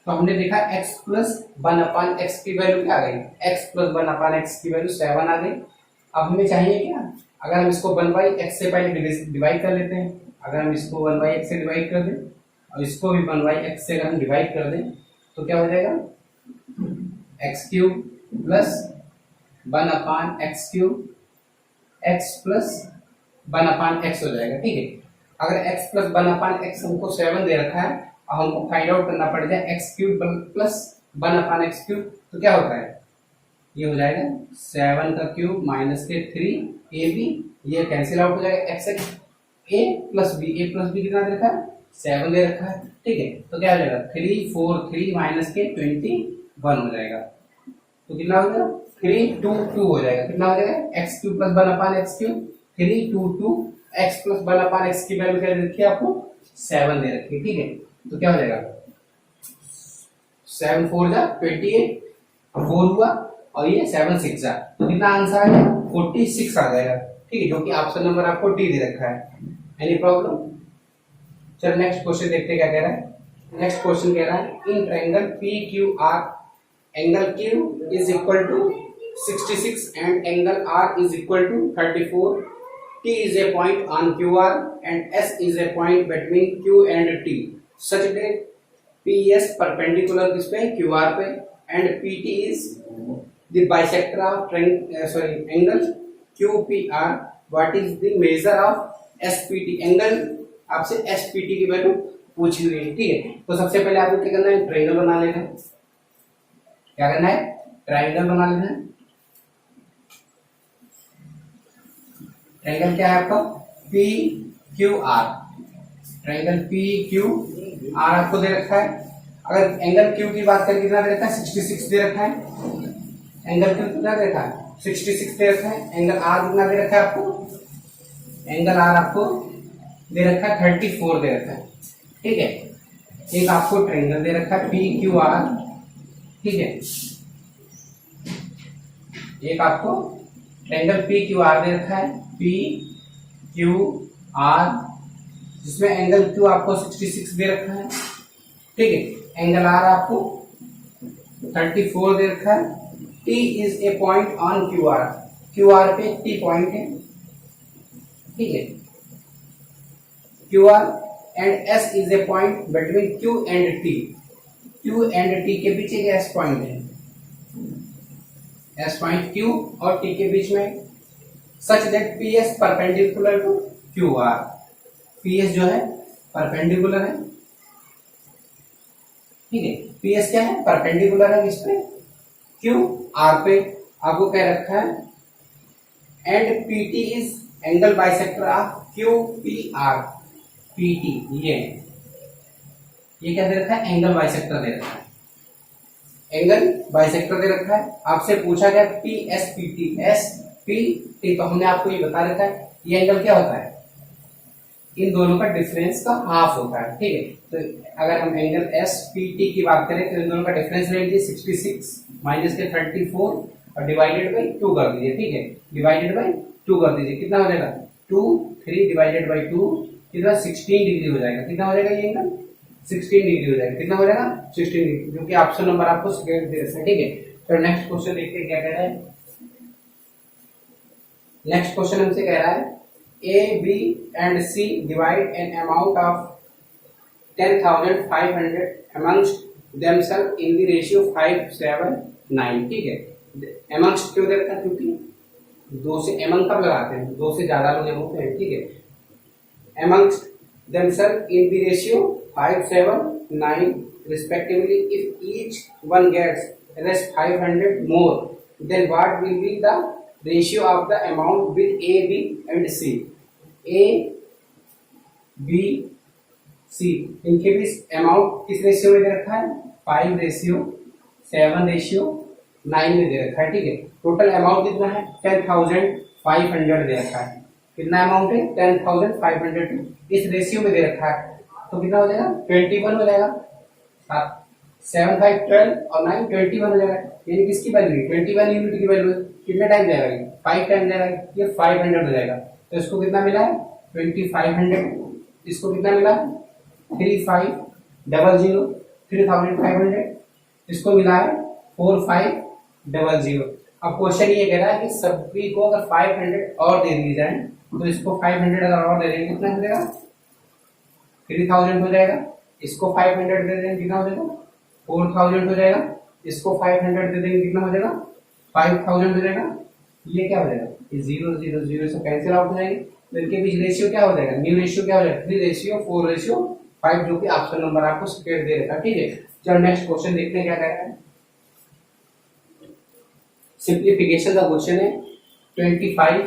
तो हमने देखा x प्लस 1 अपॉन एक्स की वैल्यू क्या आ गई, x प्लस 1 अपॉन एक्स की वैल्यू 7 आ गई। अब हमें चाहिए क्या, अगर हम इसको 1 बाई एक्स से पहले डिवाइड कर लेते हैं, अगर हम इसको 1 बाई एक्स से डिवाइड कर दें और इसको भी 1 बाई एक्स से अगर हम डिवाइड कर दें तो क्या हो जाएगा x cube plus 1 upon x cube x plus 1 upon x हो जाएगा। ठीक है, अगर x प्लस 1 अपॉन एक्स हमको 7 दे रखा है और हमको फाइंड आउट करना पड़ जाए x cube plus 1 upon x cube, तो क्या होता है ये हो जाएगा 7 का क्यूब माइनस के 3 ab, ये कैंसिल आउट हो जाएगा, x a प्लस बी कितना दे रखा है 7 दे रखा है। ठीक है, तो क्या हो जाएगा 3 4 3 माइनस के 21 हो जाएगा। तो कितना हो जाएगा 3 2 2 हो जाएगा। कितना हो जाएगा एक्स क्यूब प्लस 1 अपान एक्स क्यूब 3 2 2 एक्स प्लस 1 अपान एक्स की वैल्यू क्या दे रखी है आपको 7 दे रखी है। ठीक है, तो क्या हो जाएगा 7 4 जा 28 4 हुआ और ये 7 6 जा, तो कितना आंसर आ जाएगा 46 आ जाएगा। ठीक है, जो कि ऑप्शन नंबर आपको डी दे रखा है। Any problem? चलो नेक्स्ट क्वेश्चन देखते हैं क्या कह रहा है। नेक्स्ट क्वेश्चन कह रहा है in triangle P Q R angle Q is equal to 66 and angle R is equal to 34. T is a point on QR and S is a point between Q and T. Such that PS perpendicular किस पे QR पे and PT is the bisector of angle QPR. What is the measure of SPT? Angle आपसे SPT की value पूछी हुई है। ठीक है, तो सबसे पहले आपको क्या करना है ट्रायंगल बना लेना है। क्या करना है ट्रायंगल बना लेना है। ट्रायंगल क्या है आपका P Q are. Triangle P Q are आपको दे रखा है। अगर एंगल क्यू की बात करें कितना दे रखा है 66 दे रखा है। एंगल क्यू कितना दे रखा है 66 दे रखा है। एंगल आर कितना दे रखा है आपको, एंगल आर आपको दे रखा है 34 दे रखा है। ठीक है, एक आपको ट्रायंगल दे रखा है पी क्यू आर। ठीक है, एक आपको ट्रायंगल पी क्यू आर दे रखा है पी क्यू आर, जिसमें एंगल क्यू आपको 66 दे रखा है। ठीक है, एंगल आर आपको 34 दे रखा है। T is a point on Q R, Q R पे टी पॉइंट है। ठीक है, Q R and S is a point between Q and T, Q and T के बीच एक एस पॉइंट है। एस पॉइंट क्यू और टी के बीच में such that P S perpendicular to Q R, P S जो है परपेंडिकुलर है। ठीक है, पी एस क्या है परपेंडिकुलर है किस पे क्यू आर पे, आपको क्या रखा है and P T is angle bisector of Q P R. P T ये क्या दे रखा है एंगल बाइसेक्टर दे रखा है, एंगल बाइसेक्टर दे रखा है। आपसे पूछा गया P S P T, S P T, तो हमने आपको ये बता रखा है ये एंगल क्या होता है इन दोनों का डिफरेंस का हाफ होता है। ठीक है, तो अगर हम एंगल एस पी टी की बात करें तो इन दोनों का डिफरेंस ले लीजिए 66 माइनस के 34 और डिवाइडेड बाई 2 कर दीजिए। ठीक है, डिवाइडेड बाई 2 कर दीजिए, कितना हो जाएगा 2 3 डिवाइडेड बाई 2 कितना 16 डिग्री हो जाएगा। कितना हो जाएगा ये एंगल 16 डिग्री हो जाएगा। कितना हो जाएगा 16 डिग्री, जो कि ऑप्शन नंबर आपको सेकंड दे रखा है। ठीक है, तो नेक्स्ट क्वेश्चन देखते हैं क्या कह रहा है। नेक्स्ट क्वेश्चन हमसे कह रहा है A, B and C divide an amount of 10,500 amongst themselves in the ratio 5:7:9। ठीक है, amongst क्यों दे रखा है क्योंकि दो से among कब लगाते हैं, दो से ज्यादा लोग होते हैं। ठीक है, amongst themselves in the ratio 5:7:9 respectively. If each one gets rest 500 more, then what will be the ratio of the amount with A, B and C? A, B, C इनके बीच अमाउंट किस रेशियो में दे रखा है 5:7:9 में दे रखा है। ठीक है, टोटल अमाउंट कितना है 10,500 दे रखा है। कितना अमाउंट है 10,500 इस रेशियो में दे रखा है, तो कितना हो जाएगा 21 हो जाएगा। 7 5 12 और 9 21 हो जाएगा। यानी किसकी वैल्यू है 21 यूनिट की वैल्यू है। कितने टाइम जाएगा ये 5 टाइम जाएगा, ये 500 हो जाएगा। तो इसको कितना मिला है 2500, इसको कितना मिला 3500 3500, इसको मिला है 4500। अब क्वेश्चन ये कह रहा है कि सभी को अगर 500 और दे दिए जाए तो इसको 500 अगर और दे देंगे कितना हो जाएगा 3000 हो जाएगा। इसको 500 दे देंगे कितना हो जाएगा 4000 हो जाएगा। इसको 500 दे देंगे कितना हो जाएगा 5000 हो जाएगा। ये क्या हो जाएगा ये 0 0 0 से कैंसिल आउट हो जाएंगे। तो इनके बीच रेशियो क्या हो जाएगा न्यू रेशियो क्या हो जाएगा 3:4:5, जो कि ऑप्शन नंबर आपको सेकंड दे रखा है। ठीक है, चलो नेक्स्ट क्वेश्चन देखते हैं क्या कह रहा है। सिंप्लीफिकेशन का क्वेश्चन है 25।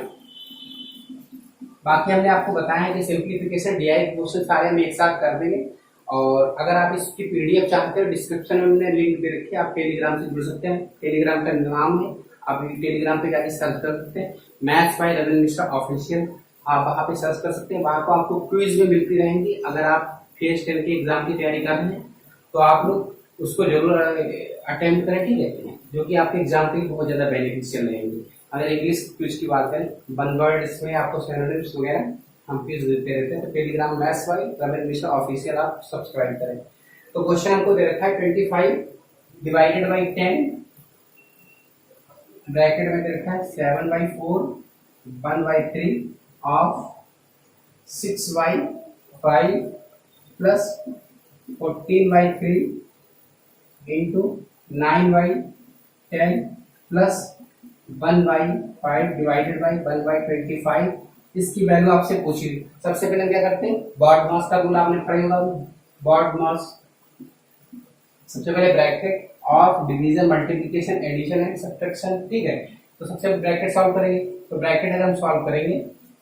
बाकी हमने आपको बताया है कि सिंप्लीफिकेशन डीआई क्वेश्चन सारे हम एक साथ कर देंगे और अगर आप इसकी पीडीएफ चाहते हो, डिस्क्रिप्शन में मैंने लिंक दे रखी है, आप टेलीग्राम से जुड़ सकते हैं। टेलीग्राम का नाम है, आप टेलीग्राम पे जाके सर्च कर सकते हैं maths by Ravindra Mishra official, आप वहाँ पे सर्च कर सकते हैं। वहाँ को आपको क्विज भी मिलती रहेंगी। अगर आप फेज 10 के एग्जाम की तैयारी कर रहे हैं तो आप लोग उसको जरूर अटेम्प्ट करें, ठीक है, जो कि आपके एग्जाम के लिए बहुत ज्यादा बेनिफिशियल रहेंगे। अगर इंग्लिश क्विज की बात करें, वन वर्ड इसमें आपको सिनोनिम्स वगैरह हम क्विज देते रहते हैं। तो Telegram maths by Ravindra Mishra official आप सब्सक्राइब करें। तो क्वेश्चन हमको दे रखा है 25 डिवाइडेड बाई 10 ब्रैकेट में दे रखा है 7/4 1/3 of 6/5 plus 14/3 into 9/10 plus 1/5 divided by 1/25। इसकी वैल्यू आपसे पूछी। सबसे पहले क्या करते हैं, बॉड मास का रूल आपने पढ़ा होगा, बॉड मास। सबसे पहले bracket of division multiplication addition and subtraction, ठीक है। तो सबसे पहले ब्रैकेट सॉल्व करेंगे। तो ब्रैकेट अगर हम सॉल्व करेंगे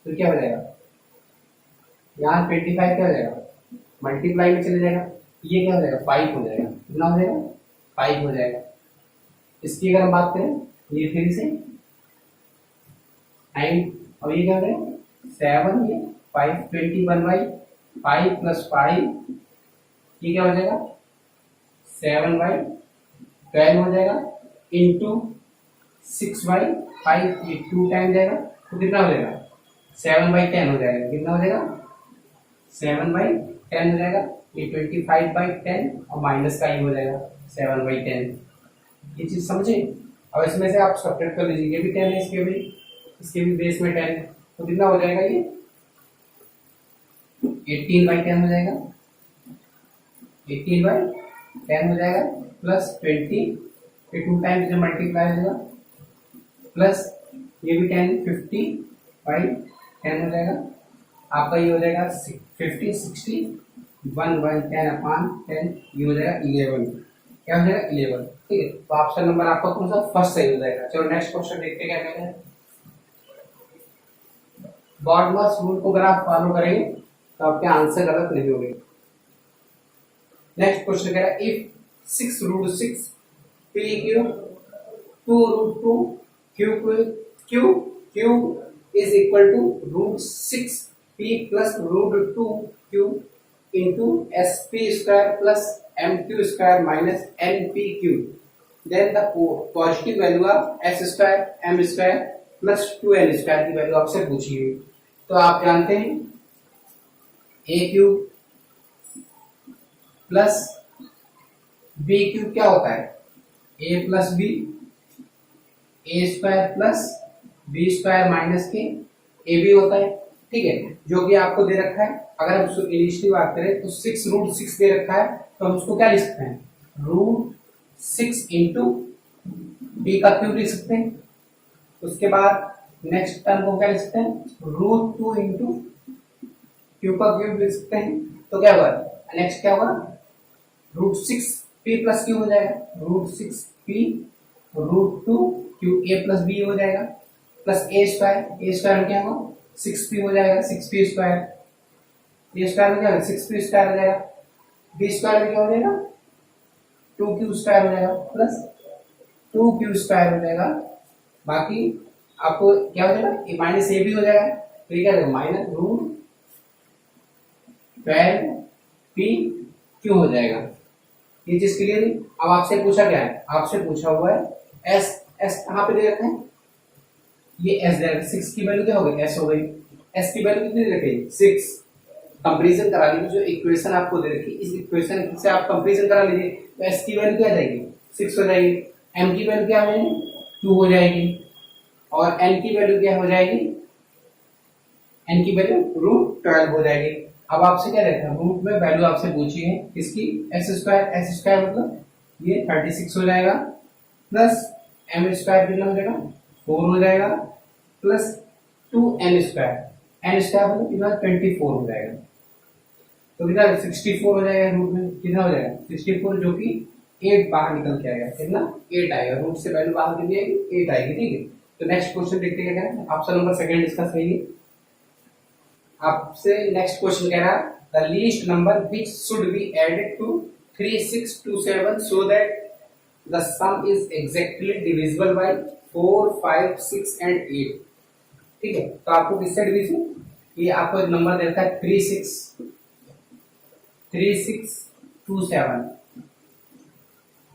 तो क्या हो जाएगा, यहाँ 25 क्या हो जाएगा, मल्टीप्लाई में चले जाएगा, ये क्या हो जाएगा 5 हो जाएगा। कितना हो जाएगा 5 हो जाएगा। इसकी अगर हम बात करें ये 3 से 9 और ये क्या हो जाएगा 7, ये 5 21/5 प्लस 5 ये क्या हो जाएगा 7/12 हो जाएगा इंटू 6/5 ये 2 टाइम जाएगा। तो कितना हो जाएगा 7/10 हो जाएगा। कितना हो जाएगा 7/10 हो जाएगा। ये 25/10 और माइनस का ही हो जाएगा 7/10। ये चीज समझे। अब इसमें से आप सब्ट्रैक्ट कर लीजिए, ये भी 10 है, इसके भी बेस में 10 है। तो कितना हो जाएगा ये 18/10 हो जाएगा। 18/10 हो जाएगा प्लस 20 ये 2 टाइम्स जब मल्टीप्लाई होगा प्लस ये भी 10 50/10 हो जाएगा। आपका ये हो जाएगा 50 60 1/10/10 ये हो जाएगा 11। क्या हो जाएगा 11, ठीक है। तो ऑप्शन नंबर आपका कौन सा फर्स्ट सही हो जाएगा। चलो नेक्स्ट क्वेश्चन देखते हैं क्या कहते हैं। बॉड मास रूल को अगर आप फॉलो करेंगे तो आपके आंसर गलत नहीं होंगे। नेक्स्ट क्वेश्चन कह रहा है if 6√6 p Q 2√2 q is equal to √6 p plus √2 q into sp square plus mq square minus npq, then the positive value of s square m square plus 2n square की value आपसे पूछी है। तो आप जानते हैं a cube plus B cube क्या होता है a plus B, A square plus B square minus के ए बी होता है, ठीक है, जो कि आपको दे रखा है। अगर हम इंग्लिश की बात करें तो 6√6 दे रखा है, तो हम उसको क्या लिख सकते हैं √6 इंटू बी का क्यूब लिख सकते हैं। उसके बाद नेक्स्ट टर्म को क्या लिख सकते हैं √2 इंटू क्यू का क्यूब लिख सकते हैं। तो क्या होगा नेक्स्ट क्या होगा √6 p प्लस क्यू हो जाएगा, √6 p √2 Q a plus b हो जाएगा प्लस a स्क्वायर में क्या होगा 6p हो जाएगा 6p स्क्वायर, a स्क्वायर में क्या होगा 6p स्क्वायर हो जाएगा, b स्क्वायर में क्या हो जाएगा 2q स्क्वायर हो जाएगा प्लस 2q स्क्वायर हो जाएगा। बाकी आपको क्या हो जाएगा माइनस ए भी हो जाएगा। तो ये क्या हो जाएगा माइनस √12p हो जाएगा। ये चीज क्लियर है। अब आपसे पूछा क्या है, आपसे पूछा हुआ है एस कहाँ पे दे रखे हैं, ये एस दे रखे, 6 की वैल्यू क्या हो गई एस हो गई, एस की वैल्यू कितनी दे रखी 6। कंपैरिजन करा लीजिए, जो इक्वेशन आपको दे रखी इस इक्वेशन से आप कंपैरिजन करा लीजिए। तो एस की वैल्यू क्या जाएगी 6 हो जाएगी, एम की वैल्यू क्या हो जाएगी 2 हो जाएगी और एन की वैल्यू क्या हो जाएगी, एन की वैल्यू √12 हो जाएगी। अब आपसे क्या रहता है रूट में वैल्यू आपसे पूछी है किसकी एस स्क्वायर मतलब ये 36 हो जाएगा प्लस एम स्क्वायर कितना हो जाएगा 4 हो जाएगा प्लस 2n स्क्वायर मतलब कितना 24 हो जाएगा। तो कितना 64 हो जाएगा रूट में, कितना हो जाएगा 64 जो कि 8 बाहर निकल के आएगा, कितना 8 आएगा, रूट से वैल्यू बाहर कितनी आएगी 8 आएगी, ठीक है। तो नेक्स्ट क्वेश्चन देखते हैं क्या है, ऑप्शन नंबर सेकंड इसका सही है। आपसे नेक्स्ट क्वेश्चन कह रहा है the least number which should be added to 3627 so that the sum is exactly divisible by 4, 5, 6 and 8। ठीक है, तो आपको किससे डिवीजन, ये आपको एक नंबर देता है 3627।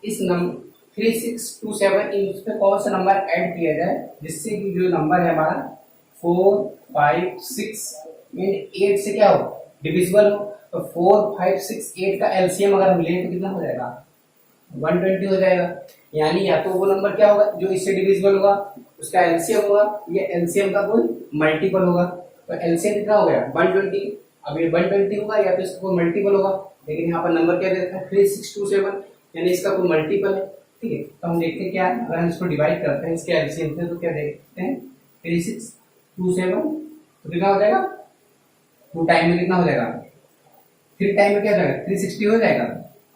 इस नंबर 3627 इसमें कौन सा नंबर ऐड किया जाए जिससे कि जो नंबर है हमारा 4, 5, 6 एंड 8 से क्या हो, डिविजिबल हो। तो 4, 5, 6, 8 का एलसीएम अगर हम लें तो कितना हो जाएगा, 120 हो जाएगा। यानी या तो वो नंबर क्या होगा जो इससे डिविजिबल होगा उसका एलसीएम होगा, या एलसीएम का कोई मल्टीपल होगा। तो एलसीएम कितना हो गया 120। अब ये 120 होगा या तो इसका कोई मल्टीपल होगा, लेकिन यहाँ पर नंबर क्या दे रखा है 3627, यानी इसका कोई मल्टीपल है। ठीक है, तो हम देखते हैं क्या है, अगर हम इसको डिवाइड करते हैं इसके एलसीएम से तो क्या देखते हैं 3627, तो कितना हो जाएगा 2 टाइम में कितना हो जाएगा, 3 टाइम में क्या हो जाएगा 360 हो जाएगा,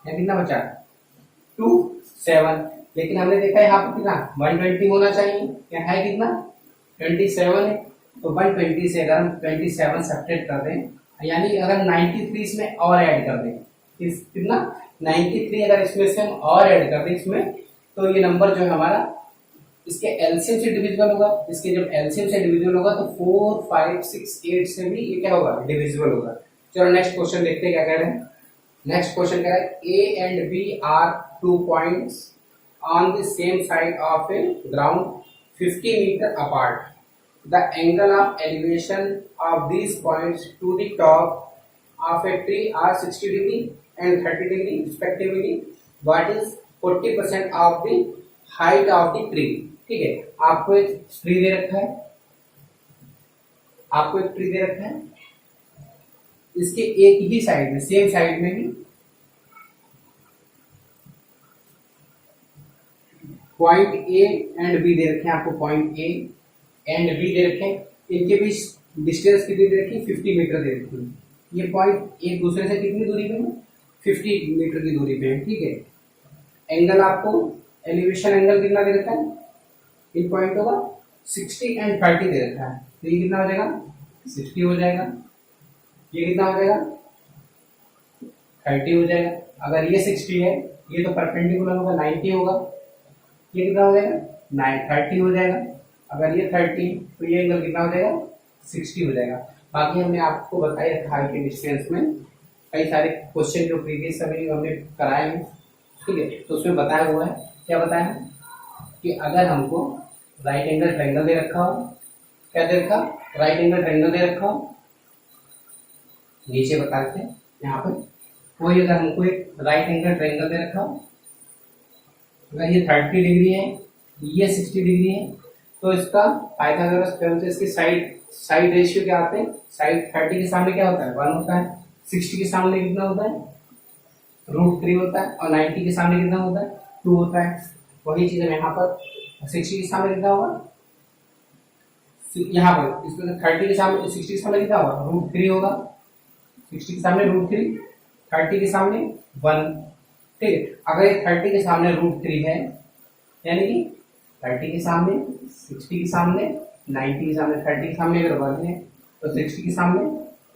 या कितना बचा 27। लेकिन हमने देखा यहाँ पर कितना 120 होना चाहिए, या है कितना 27 है। तो 120 से अगर हम 27 सब्ट्रैक्ट कर दें, यानी अगर 93 इसमें और ऐड कर दें, कितना 93 अगर इसमें से हम और ऐड कर दें इसमें, तो ये नंबर जो है हमारा इसके एलसीएम से डिविजिबल होगा। इसके जब एलसीएम से डिविजिबल होगा तो 4, 5, 6, 8 से भी ये क्या होगा डिविजिबल होगा। चलो नेक्स्ट क्वेश्चन देखते हैं क्या कह रहे हैं। नेक्स्ट क्वेश्चन कह रहा है A and B are 2 points on the same side of a ground 50 meter apart. The angle of elevation of these points to the top of a tree are 60 degree and 30 degree respectively. What is 40% of the height of the tree? ठीक है, आपको एक tree दे रखा है, आपको एक tree दे रखा है, इसके एक ही साइड में सेम साइड में ही पॉइंट ए एंड बी दे रखे हैं, आपको पॉइंट ए एंड बी दे रखे हैं, इनके बीच डिस्टेंस कितनी दे रखी है 50 मीटर दे रखी है। ये पॉइंट एक दूसरे से कितनी दूरी पे है 50 मीटर की दूरी पे है। ठीक है, एंगल आपको एलिवेशन एंगल कितना दे रखा है इन पॉइंटों का 60 एंड 30 दे रखा है, तो ये कितना हो जाएगा 60 हो जाएगा, ये कितना हो जाएगा 30 हो जाएगा। अगर ये 60 है ये तो परपेंडिकुलर होगा 90 होगा, ये कितना हो जाएगा 30 हो जाएगा। अगर ये 30 तो ये एंगल कितना हो जाएगा 60 हो जाएगा। बाकी हमने आपको बताया था हाइट के डिस्टेंस में कई सारे क्वेश्चन जो प्रीवियस अभी हमने कराए हैं। ठीक है, तो उसमें बताया हुआ है, क्या बताया है कि अगर हमको राइट एंगल ट्रायंगल दे रखा हो, क्या दे रखा राइट एंगल ट्रायंगल दे रखा हो, नीचे बता देते हैं यहाँ पर कोई अगर हमको एक राइट एंगल ट्रायंगल दे रखा हो, अगर ये 30 डिग्री है ये 60 डिग्री है, तो इसका पाइथागोरस थ्योरम से इसकी साइड रेशियो क्या आते हैं, साइड 30 के सामने क्या होता है 1 होता है, 60 के सामने कितना होता है √3 होता है, और 90 के सामने कितना होता है 2 होता है। वही चीज है यहाँ पर 60 के सामने कितना होगा, यहाँ पर इसमें 30 के सामने 60 के सामने कितना होगा √3 होगा, 60 के सामने √3, 30 के सामने 1। ठीक है, अगर ये 30 के सामने √3 है, यानी कि 30 के सामने 60 के सामने 90 के सामने, 30 के सामने अगर 1 है तो 60 के सामने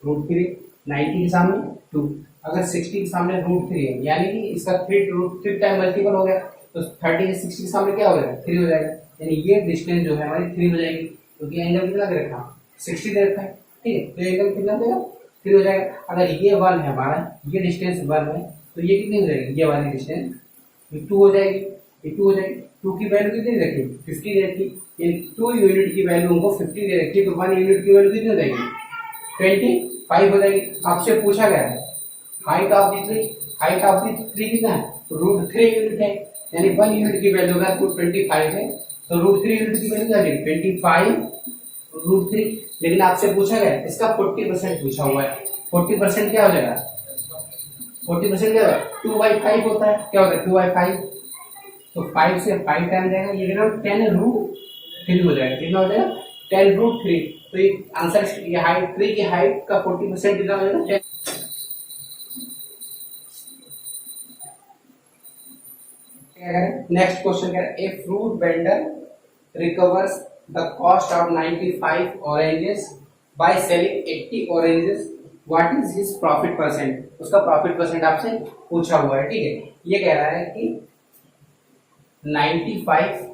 √3, 90 के सामने 2। अगर 60 के सामने √3 है यानी कि इसका 3 टाइम मल्टीपल हो गया, तो 30 के 60 के सामने क्या हो जाएगा 3 हो जाएगा, यानी ये डिस्टेंस जो है हमारी 3 हो जाएगी, क्योंकि एंगल कितना दे रखा 60 दे रखा है। ठीक है, तो एंगल कितना देगा 3 हो जाएगा। अगर ये 1 है हमारा, ये डिस्टेंस 1 है, तो ये कितनी हो जाएगी ये वाली डिस्टेंस 2 हो जाएगी, ये 2 हो जाएगी। 2 की वैल्यू कितनी रखी 50 दे रखी, ये 2 यूनिट की वैल्यू हमको 50 दे रखी है, तो 1 यूनिट की वैल्यू कितनी हो जाएगी 25 हो जाएगी। आपसे पूछा गया है हाइट ऑफ द ट्री कितना है √3 यूनिट है, यानी 1 यूनिट की वैल्यू अगर 25 है तो √3 यूनिट की वैल्यू क्या है 25 √3। लेकिन आपसे पूछा गया इसका 40% पूछा हुआ है, 40% क्या हो जाएगा 40% क्या होगा 2/5 होता है, क्या होता है 2/5, तो 5 से 5 टाइम जाएगा, ये कितना 10√3 हो जाएगा, कितना हो जाएगा 10√3। तो ये आंसर ये हाइट ट्री की हाइट का 40% कितना हो जाएगा 10। नेक्स्ट क्वेश्चन क्या है, a fruit vendor recovers the cost of 95 oranges by selling 80 oranges what is his profit percent, उसका प्रॉफिट परसेंट आपसे पूछा हुआ है, ठीक है। ये कह रहा है कि 95।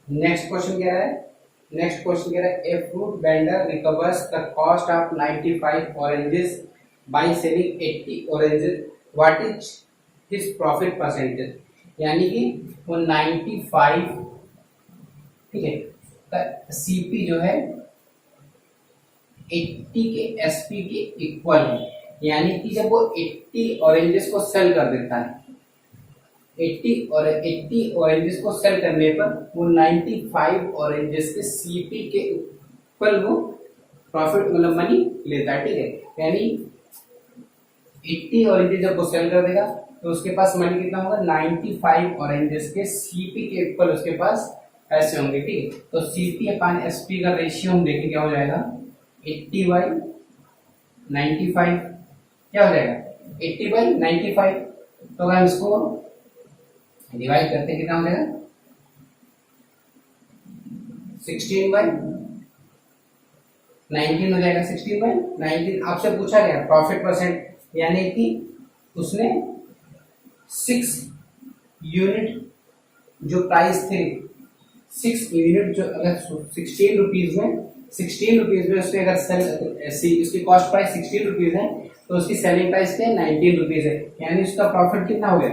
नेक्स्ट क्वेश्चन कह रहा है, नेक्स्ट क्वेश्चन कह रहा है, a fruit vendor recovers the cost of 95 oranges by selling 80 oranges, what is his profit percentage. यानी कि वो 95, ठीक है, का सीपी जो है 80 के एसपी के इक्वल है। यानी कि जब वो 80 ऑरेंजेस को सेल कर देता है, 80 ऑरेंजेस को सेल करने पर वो 95 ऑरेंजेस के सीपी के इक्वल वो प्रॉफिट मतलब मनी लेता है, ठीक है। यानी 80 ऑरेंजेस जब वो सेल कर देगा तो उसके पास मनी कितना होगा, 95 ऑरेंजेस के सीपी के इक्वल उसके पास पैसे होंगे, ठीक है। तो सीपी अपन एसपी का रेशियो हम देखें क्या हो जाएगा, 80/95 क्या हो जाएगा, 80/95। तो अगर हम इसको डिवाइड करते कितना हो जाएगा, 16/19 हो जाएगा। 16/19 आपसे पूछा गया प्रॉफिट परसेंट, यानी कि उसने 6 यूनिट जो प्राइस थे, 6 यूनिट जो अगर 16 रुपीज में उसने अगर सेल, उसकी कॉस्ट प्राइस 16 रुपीज है तो उसकी सेलिंग प्राइस क्या है, 19 रुपीज है। यानी उसका प्रॉफिट कितना हो गया,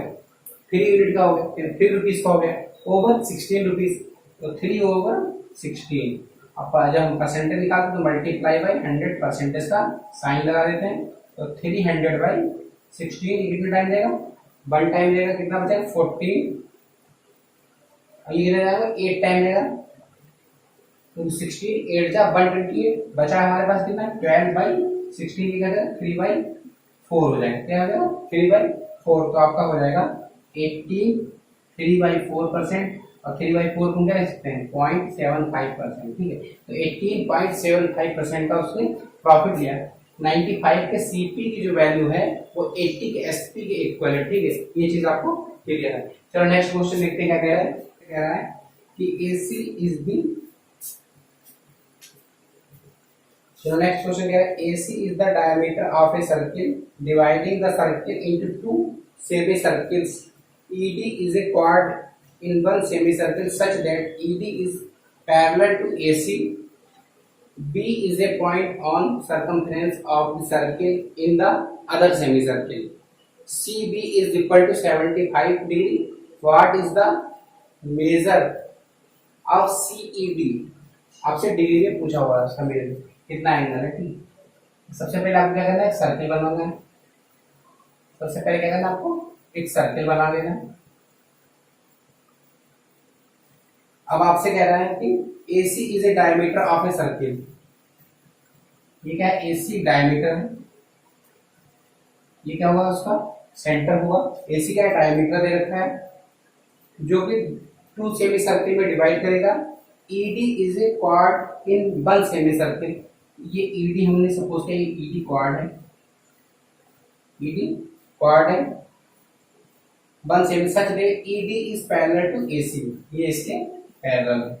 3 यूनिट का हो गया, 3 रुपीज का हो गया ओवर 16 रुपीज, तो 3/16। अब जब हम परसेंटेज निकालते तो मल्टीप्लाई बाई 100 परसेंटेज का साइन लगा देते हैं, तो 300/16 कितना टाइम देगा, 1 टाइम देगा, कितना बचेगा 14, ये कितना जाएगा 8 टाइम देगा, तो 16 8 जा 128 बचा हमारे पास कितना 12/16 की जगह 3/4 हो जाएगा, क्या हो जाएगा 3/4। तो आपका हो जाएगा 83/4% और 3/4 को क्या लिख सकते हैं 0.75%, ठीक है। तो 18.75% का उसने प्रॉफिट लिया। 95 के सीपी की जो वैल्यू है वो 80 के एसपी के इक्वल है, ठीक है। ये चीज आपको क्लियर है। चलो नेक्स्ट क्वेश्चन देखते हैं क्या कह रहा है कि AC is the, so next question क्या है, AC is the diameter of a circle dividing the circle into 2 semicircles. ED is a chord in one semicircle such that ED is parallel to AC. B is a point on circumference of the circle in the other semicircle. CB is equal to 75 degree. What is the measure of CED? आपसे degree में पूछा हुआ है उसका major कितना angle है, ठीक। सबसे पहले आपको क्या करना है, एक सर्किल बनाना है। सबसे पहले क्या करना है, आपको एक सर्किल बना लेना है। अब आपसे कह रहा है कि AC is a diameter of a circle. ये क्या है, AC डायमीटर है, ये क्या हुआ उसका सेंटर हुआ। AC का डायमीटर दे रखा है जो कि 2 सेमी सर्किल में डिवाइड करेगा। ED is a quad in 1 semi circle. ये ED हमने सपोज किया, ये ED क्वाड है, ED क्वाड है 1 semi, such that ED is parallel to AC, ये इसके पैरेलल है,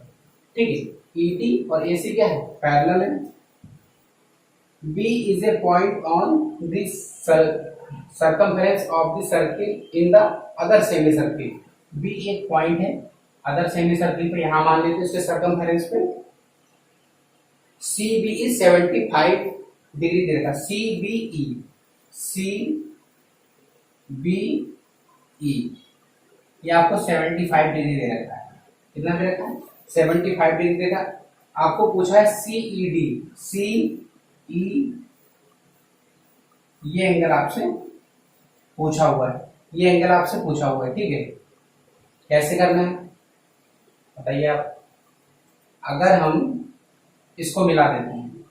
ठीक है। ED और AC क्या है, पैरेलल है। B is a point on the circumference of the circle in the other semicircle. B एक पॉइंट है अदर सेमीसर्कल पे, यहां मान लेते हैं इसके सर्कमफेरेंस पे। CB is 75 डिग्री दे रखा, CBE ये आपको 75 डिग्री दे रखा है। कितना दे रखा है, 75 डिग्री देगा। आपको पूछा है CED, CED ये एंगल आपसे पूछा हुआ है, ये एंगल आपसे पूछा हुआ है, ठीक है। कैसे करना है बताइए आप। अगर हम इसको मिला देते हैं,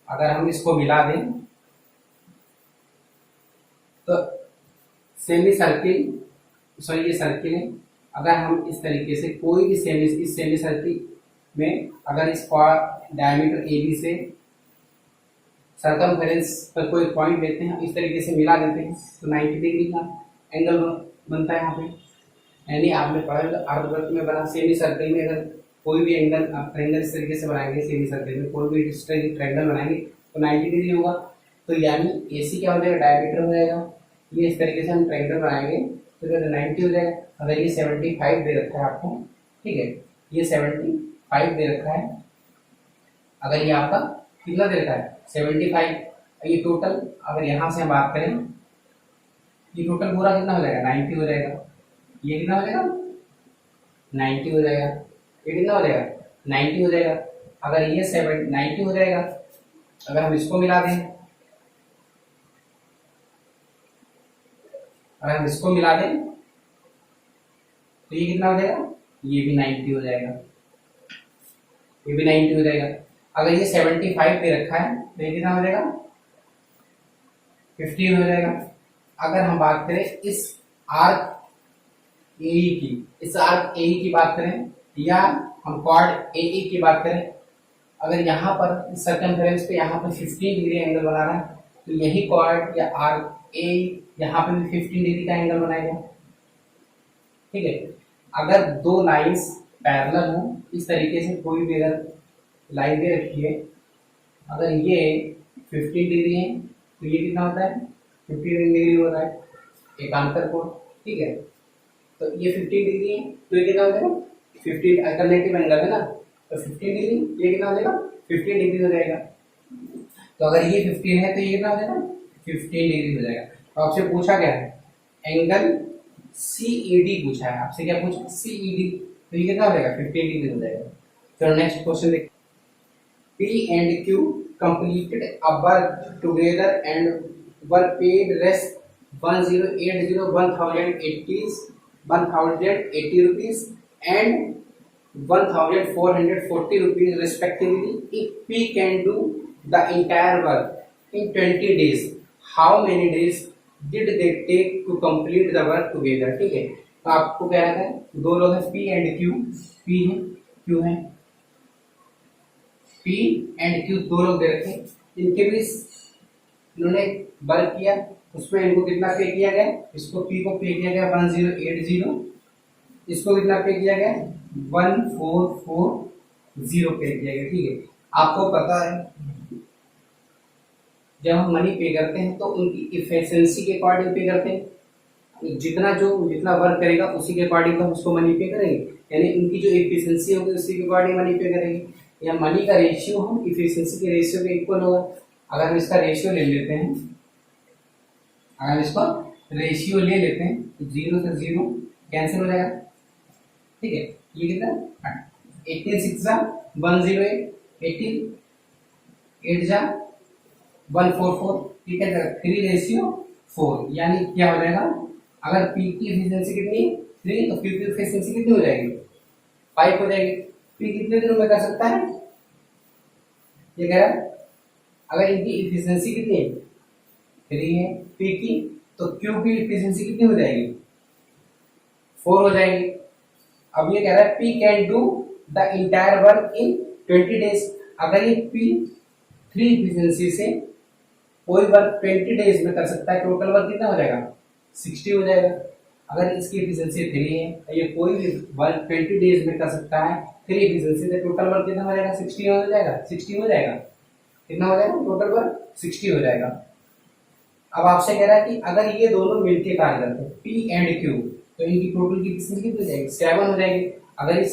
अगर हम इसको मिला दें तो सेमी सर्किल, सॉरी ये सर्किल है, अगर हम इस तरीके से कोई भी इस सेमी सर्किल में अगर इस डायमीटर ए बी से सरकमफेरेंस पर कोई पॉइंट लेते हैं, इस तरीके से मिला देते हैं तो 90 डिग्री का एंगल बनता है यहाँ पे। यानी आपने पढ़ा अर्धवृत्त में बना सेमी सर्किल में अगर कोई भी एंगल आप ट्रायंगल इस तरीके से बनाएंगे, सेमी सर्किल में कोई भी ट्रायंगल बनाएंगे तो 90 डिग्री होगा। तो यानी एसी क्या हो जाएगा, डायमीटर हो जाएगा। ये इस तरीके से हम ट्रायंगल बनाएंगे तो 90 हो जाएगा। अगर ये 75 दे रखा है आपको, ठीक है, ये 75 दे रखा है, अगर ये आपका कितना दे रखा है 75, ये टोटल अगर यहाँ से हम बात करें, ये टोटल पूरा कितना हो जाएगा 90 हो जाएगा। ये कितना हो जाएगा 90 हो जाएगा, ये कितना हो जाएगा 90 हो जाएगा। अगर ये 90 हो जाएगा, अगर हम इसको मिला दें, अगर हम इसको मिला दें तो ये कितना हो जाएगा, ये भी 90 हो जाएगा, ये भी 90 हो जाएगा। अगर ये 75 दे रखा है तो ये कितना हो जाएगा 15 हो जाएगा। अगर हम बात करें इस आर्क ए की, इस आर्क ए की बात करें या हम कॉर्ड ए की बात करें, अगर यहाँ पर सर्कमफेरेंस पे यहाँ पर 15 डिग्री एंगल बना रहा है तो यही कॉर्ड या आर्क ए यहाँ पे भी 15 डिग्री का एंगल बनाएगा, ठीक है। अगर दो लाइंस पैरेलल हो, इस तरीके से कोई भी अगर लाइन दे रखी है, अगर ये 15 डिग्री है तो ये कितना होता है 15 डिग्री होता है एकांतर कोण, ठीक है। तो ये 15 डिग्री है तो ये कितना हो जाएगा 15 अल्टरनेटिव एंगल है ना, तो 15 डिग्री, ये कितना हो जाएगा 15 डिग्री हो जाएगा। तो अगर ये 15 है तो ये कितना हो जाएगा 15 डिग्री हो जाएगा। तो आपसे पूछा गया है एंगल CED पूछा है आपसे, क्या पूछा CED, तो ये कितना हो जाएगा 15 डिग्री हो जाएगा। चलो नेक्स्ट क्वेश्चन देखिए। P and Q completed a work together and were paid rest 1080 rupees and 1440 rupees respectively. If P can do the entire work in 20 days, how many days did they take to complete the work together? ठीक है, तो आपको क्या है, दो लोग हैं P and Q, P है Q है, P एंड Q दो लोग दे रखे, इनके बीच इन्होंने वर्क किया, उसमें इनको कितना पे किया गया, इसको P को पे किया गया 1080, इसको कितना पे किया गया 1440 पे किया गया, ठीक है। आपको पता है जब हम मनी पे करते हैं तो उनकी इफिशिएंसी के अकॉर्डिंग पे करते हैं, जितना वर्क करेगा उसी के अकॉर्डिंग हम उसको मनी पे करेंगे, यानी उनकी जो इफिशिएंसी होगी उसी के अकॉर्डिंग मनी पे करेंगे, या मनी का रेशियो हम इफिशिएंसी के रेशियो के इक्वल होगा। अगर हम इसका रेशियो ले लेते हैं, अगर इसको रेशियो ले लेते हैं तो 0 से 0 कैंसिल हो जाएगा, ठीक है। ये कितना 18 6 जा 108, 18 8 जा 144, ठीक है, 3:4, यानी क्या हो जाएगा, अगर P की एफिशिएंसी कितनी 3 तो Q की एफिशिएंसी कितनी हो जाएगी 5 हो जाएगी। P कितने दिनों में कर सकता है, ये कह रहा है अगर इनकी एफिशिएंसी कितनी है 3 है P की, तो Q की एफिशिएंसी कितनी हो जाएगी 4 हो जाएगी। अब ये कह रहा है P can do the entire work in 20 days, अगर ये P 3 एफिशिएंसी से कोई वर्क 20 डेज में कर सकता है, टोटल वर्क कितना हो जाएगा 60 हो जाएगा। अगर इसकी एफिशिएंसी 3 है तो ये कोई भी वर्क 20 डेज में कर सकता है 3 एफिशिएंसी से, टोटल वर्क कितना हो जाएगा 60 हो जाएगा, 60 हो जाएगा, कितना हो जाएगा टोटल वर्क 60 हो जाएगा। अब आपसे कह रहा है कि अगर ये दोनों मिलकर कार्य करते हैं P एंड Q, तो इनकी टोटल की एफिशिएंसी कितनी हो जाएगी 7 हो जाएगी। अगर ये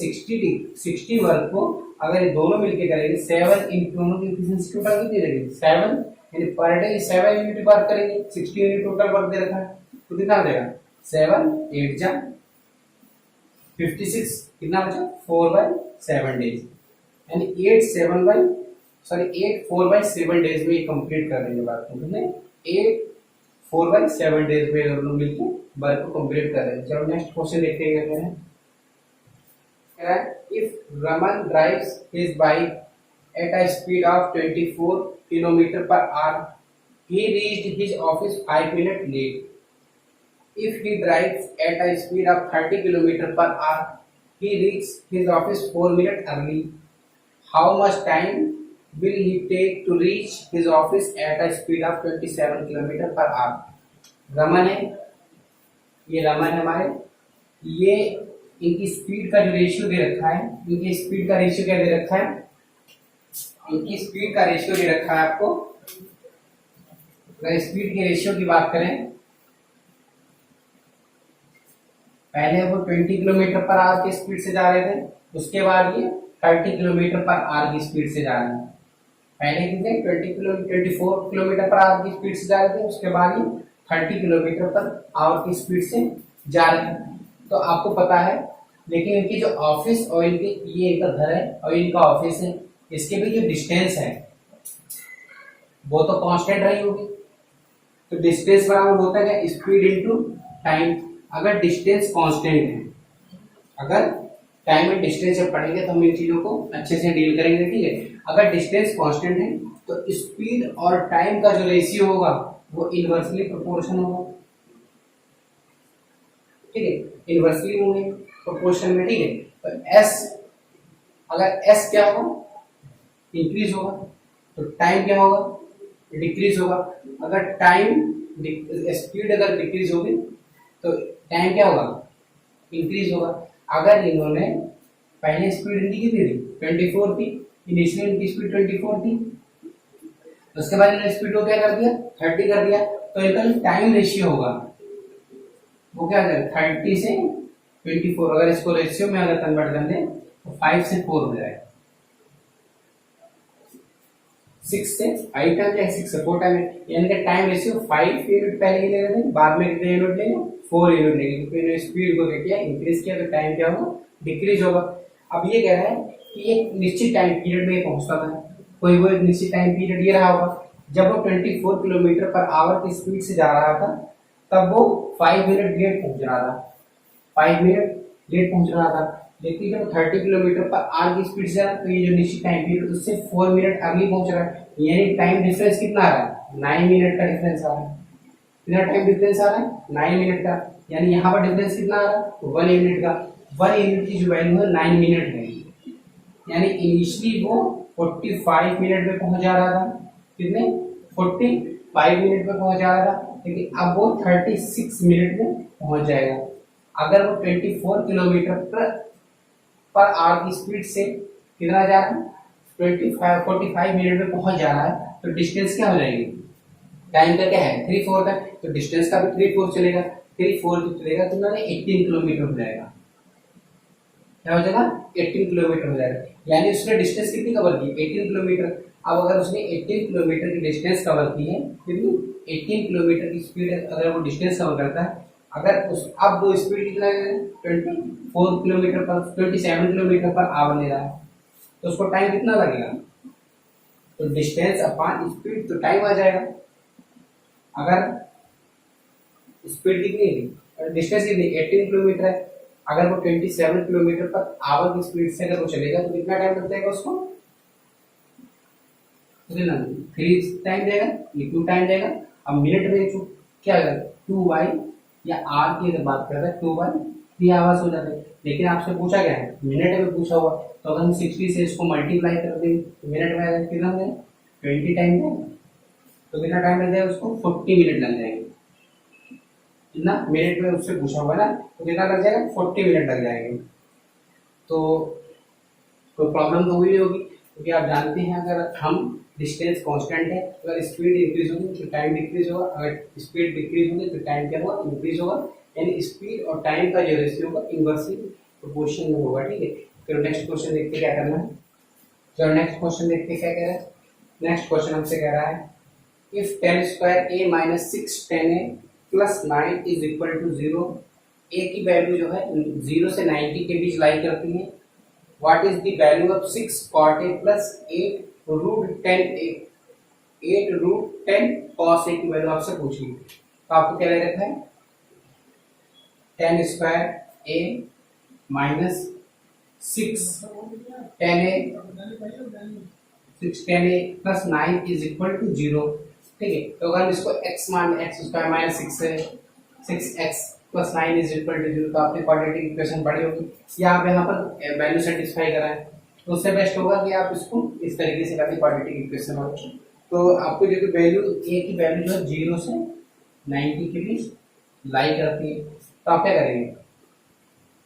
60 वर्क को अगर ये दोनों मिलकर करेंगे 7, इन दोनों की एफिशिएंसी टोटल कितनी रहेगी 7, यानी पर डे 7 यूनिट वर्क करेंगे, 60 यूनिट टोटल वर्क दे रखा है, तो कितना हो जाएगा 7 8 जा 56, कितना बचा 4/7 डेज, यानी सॉरी 8 4/7 डेज में कंप्लीट कर देंगे वर्क को, ठीक है। 8 4/7 डेज में हम लोग मिलकर वर्क को कंप्लीट कर देंगे। चलो नेक्स्ट क्वेश्चन देखते हैं क्या है। If Raman drives his bike at a speed of 24 km per hour, he reached his office 5 minutes late. If he drives at a speed of 30 km per hour, he reaches his office 4 minutes early. How much time will he take to reach his office at a speed of 27 km per hour? Raman है, ये रमन है हमारे, ये इनकी speed का जो ratio दे रखा है, इनकी स्पीड का रेशियो क्या दे रखा है, इनकी स्पीड का रेशियो दे रखा है आपको। अगर स्पीड के रेशियो की बात करें, पहले वो 20 किलोमीटर पर आवर की स्पीड से जा रहे थे, उसके बाद ये 30 किलोमीटर पर आवर की स्पीड से जा रहे हैं। पहले कितने 24 किलोमीटर पर आवर की स्पीड से जा रहे थे, उसके बाद ये 30 किलोमीटर पर आवर की स्पीड से जा रहे हैं। तो आपको पता है, लेकिन इनकी जो ऑफिस और इनके, ये इनका घर है और इनका ऑफिस है, इसके भी जो डिस्टेंस है वो तो कांस्टेंट रही होगी। तो डिस्टेंस बराबर होता है स्पीड इनटू टाइम। अगर डिस्टेंस कांस्टेंट है, अगर टाइम एंड डिस्टेंस जब पढ़ेंगे तो हम इन चीजों को अच्छे से डील करेंगे, ठीक है। अगर डिस्टेंस कांस्टेंट है तो स्पीड और टाइम का जो रेशियो होगा वो इनवर्सली प्रोपोर्शन होगा, ठीक है, इनवर्सली होंगे प्रोपोर्शन में, ठीक है। तो एस, अगर एस क्या होगा, इंक्रीज होगा, तो टाइम क्या होगा, डिक्रीज होगा। अगर टाइम स्पीड अगर डिक्रीज होगी तो टाइम क्या होगा, इंक्रीज होगा। अगर इन्होंने पहले स्पीड इनकी कितनी थी 24 थी, इनिशियल इनकी स्पीड 24 थी, उसके बाद इन्होंने स्पीड को क्या कर दिया 30 कर दिया, तो इनका जो टाइम रेशियो होगा वो क्या है 30 से 24। अगर इसको रेशियो में अगर कन्वर्ट कर दें तो 5 से 4 हो जाएगा, 6 से 5 टाइम या 6 से 4 टाइम, यानी कि टाइम रेशियो 5 यूनिट पहले ले रहे थे, बाद में कितने यूनिट लेंगे 4 यूनिट लेंगे, क्योंकि स्पीड को क्या इंक्रीज किया तो टाइम क्या होगा डिक्रीज होगा। अब ये कह रहा है कि एक निश्चित टाइम पीरियड में पहुंचता था, कोई वो एक निश्चित टाइम पीरियड ये रहा होगा जब वो 24 किलोमीटर पर आवर की स्पीड से जा रहा था, तब वो 5 मिनट लेट पहुंच रहा था, 5 मिनट लेट पहुंच रहा था। लेकिन जब 30 किलोमीटर पर आवर की स्पीड से जा रहा है तो ये जो निश्चित टाइम पीरियड उससे 4 मिनट अर्ली पहुंच रहा है, यानी टाइम डिफरेंस कितना आ रहा है 9 मिनट का डिफरेंस आ रहा है। कितना टाइम डिफरेंस आ रहा है 9 मिनट का, यानी यहाँ पर डिफरेंस कितना आ रहा है 1 यूनिट का। 1 यूनिट की जो वैल्यू है 9 मिनट है, यानी इनिशियली वो 45 मिनट में पहुंच जा रहा था, कितने 45 मिनट में पहुंच जा रहा था, लेकिन अब वो 36 मिनट में पहुंच जाएगा। अगर वो 24 किलोमीटर पर आवर की स्पीड से कितना जा रहा है 45 मिनट में पहुंच जा रहा है, तो डिस्टेंस क्या हो जाएगी, टाइम का क्या है 3/4 का, तो डिस्टेंस का भी 3/4 चलेगा, 3/4 चलेगा तो 18 किलोमीटर हो जाएगा। क्या हो जाएगा 18 किलोमीटर हो जाएगा, यानी उसने डिस्टेंस कितनी कवर की 18 किलोमीटर। अब अगर उसने 18 किलोमीटर की डिस्टेंस कवर की है, कितनी 18 किलोमीटर की स्पीड अगर वो डिस्टेंस कवर करता है, अगर उस अब वो स्पीड कितना है 24 किलोमीटर पर 27 किलोमीटर पर आवर ले रहा है, तो उसको टाइम कितना लगेगा, तो डिस्टेंस अपॉन स्पीड, तो टाइम आ जाएगा। अगर स्पीड कितनी है डिस्टेंस कितनी 18 किलोमीटर है, अगर वो 27 किलोमीटर पर आवर की स्पीड से अगर वो चलेगा तो कितना टाइम लग जाएगा उसको, 3 टाइम जाएगा, ये 2 टाइम जाएगा। अब मिनट में क्या है 2 या आर की अगर बात करते हैं 2/3 आवर्स हो जाते हैं, लेकिन आपसे पूछा क्या है मिनट में पूछा हुआ, तो अगर हम 60 से इसको मल्टीप्लाई कर देंगे तो मिनट में कितना हो जाएगा 20 टाइम जाएगा, तो कितना टाइम लग जाएगा उसको 40 मिनट लग जाएंगे। कितना मिनट में उससे पूछा हुआ ना, तो कितना लग जाएगा 40 मिनट लग जाएंगे। तो कोई प्रॉब्लम तो हुई नहीं होगी, क्योंकि आप जानते हैं अगर हम डिस्टेंस कांस्टेंट है, अगर स्पीड इंक्रीज होगी तो टाइम डिक्रीज होगा, अगर स्पीड डिक्रीज होगी तो टाइम क्या होगा इंक्रीज होगा, यानी स्पीड और टाइम का जो रेशियो होगा इनवर्सली प्रोपोर्शन में होगा, ठीक है। फिर नेक्स्ट क्वेश्चन देखते क्या करना है, तो नेक्स्ट क्वेश्चन देखते क्या कह रहा है। नेक्स्ट क्वेश्चन हमसे कह रहा है if 10 square a minus 6 10a plus 9 is equal to 0, a की वैल्यू जो है 0 से 90 के बीच लाई करती है, what is the value of 6 cot a plus 8 √10 cos ए की वैल्यू आपसे पूछी, तो आपको क्या ले रखा है 10 square A minus 6 10 A plus 9 is equal to 0। ठीक है, तो अगर हम इसको x मान x square minus 6x plus 9 is equal to 0, तो आपने क्वाड्रेटिक इक्वेशन पढ़ी होगी, या आप यहाँ पर वैल्यू सेटिस्फाई कराएं, तो उससे बेस्ट होगा कि आप इसको इस तरीके से करके क्वाड्रेटिक इक्वेशन हो। तो आपको जो वैल्यू ए की वैल्यू जो है 0 से 90 के बीच लाई करती है, तो आप क्या करेंगे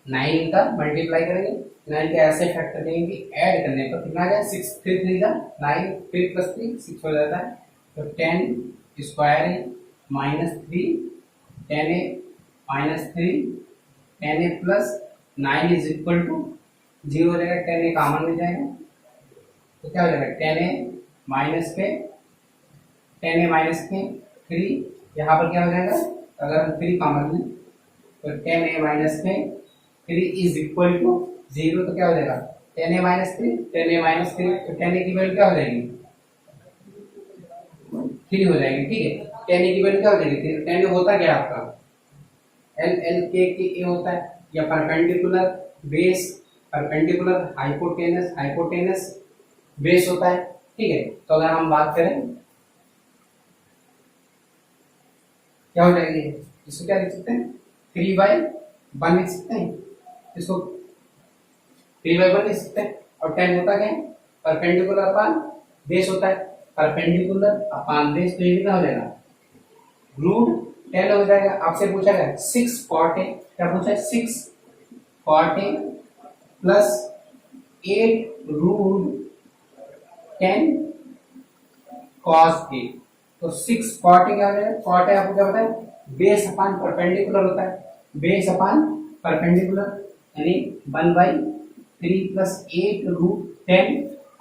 9 का मल्टीप्लाई करेंगे, 9 के ऐसे फैक्टर देंगे कि ऐड करने पर कितना आ जाए 6 3 3 का 9 फिर प्लस 3 6 हो जाता है, तो 10 square A minus 3 10 a minus 3 10 A plus 9 is equal to 0 हो जाएगा, 10 ए कॉमन में जाएगा, तो क्या हो जाएगा 10 ए माइनस के 3, यहाँ पर क्या हो जाएगा अगर हम 3 कॉमन लें तो 10 ए माइनस के 3 इज इक्वल टू 0, तो क्या हो जाएगा 10 ए माइनस 3 10 ए माइनस 3, तो 10 ए की वैल्यू क्या हो जाएगी 3 हो जाएगी। ठीक है, 10 ए की वैल्यू क्या हो जाएगी 3, 10 ए होता क्या आपका एल के ए होता है, या perpendicular base perpendicular hypotenuse base होता है। ठीक है, तो अगर हम बात करें क्या हो जाएगी, इसको क्या लिख सकते हैं 3/1 लिख सकते हैं, इसको 3/1 लिख सकते हैं, और 10 होता क्या है परपेंडिकुलर अपान बेस होता है, परपेंडिकुलर अपान बेस, तो ये कितना हो जाएगा √10 हो जाएगा। आपसे पूछा गया 6 cot a, क्या पूछा है 6 cot a plus 8 √10 cos a, तो 6 cot a क्या हो जाएगा, cot a आपको क्या पता है बेस अपान परपेंडिकुलर होता है, बेस अपान परपेंडिकुलर यानी 1/3 प्लस 8 √10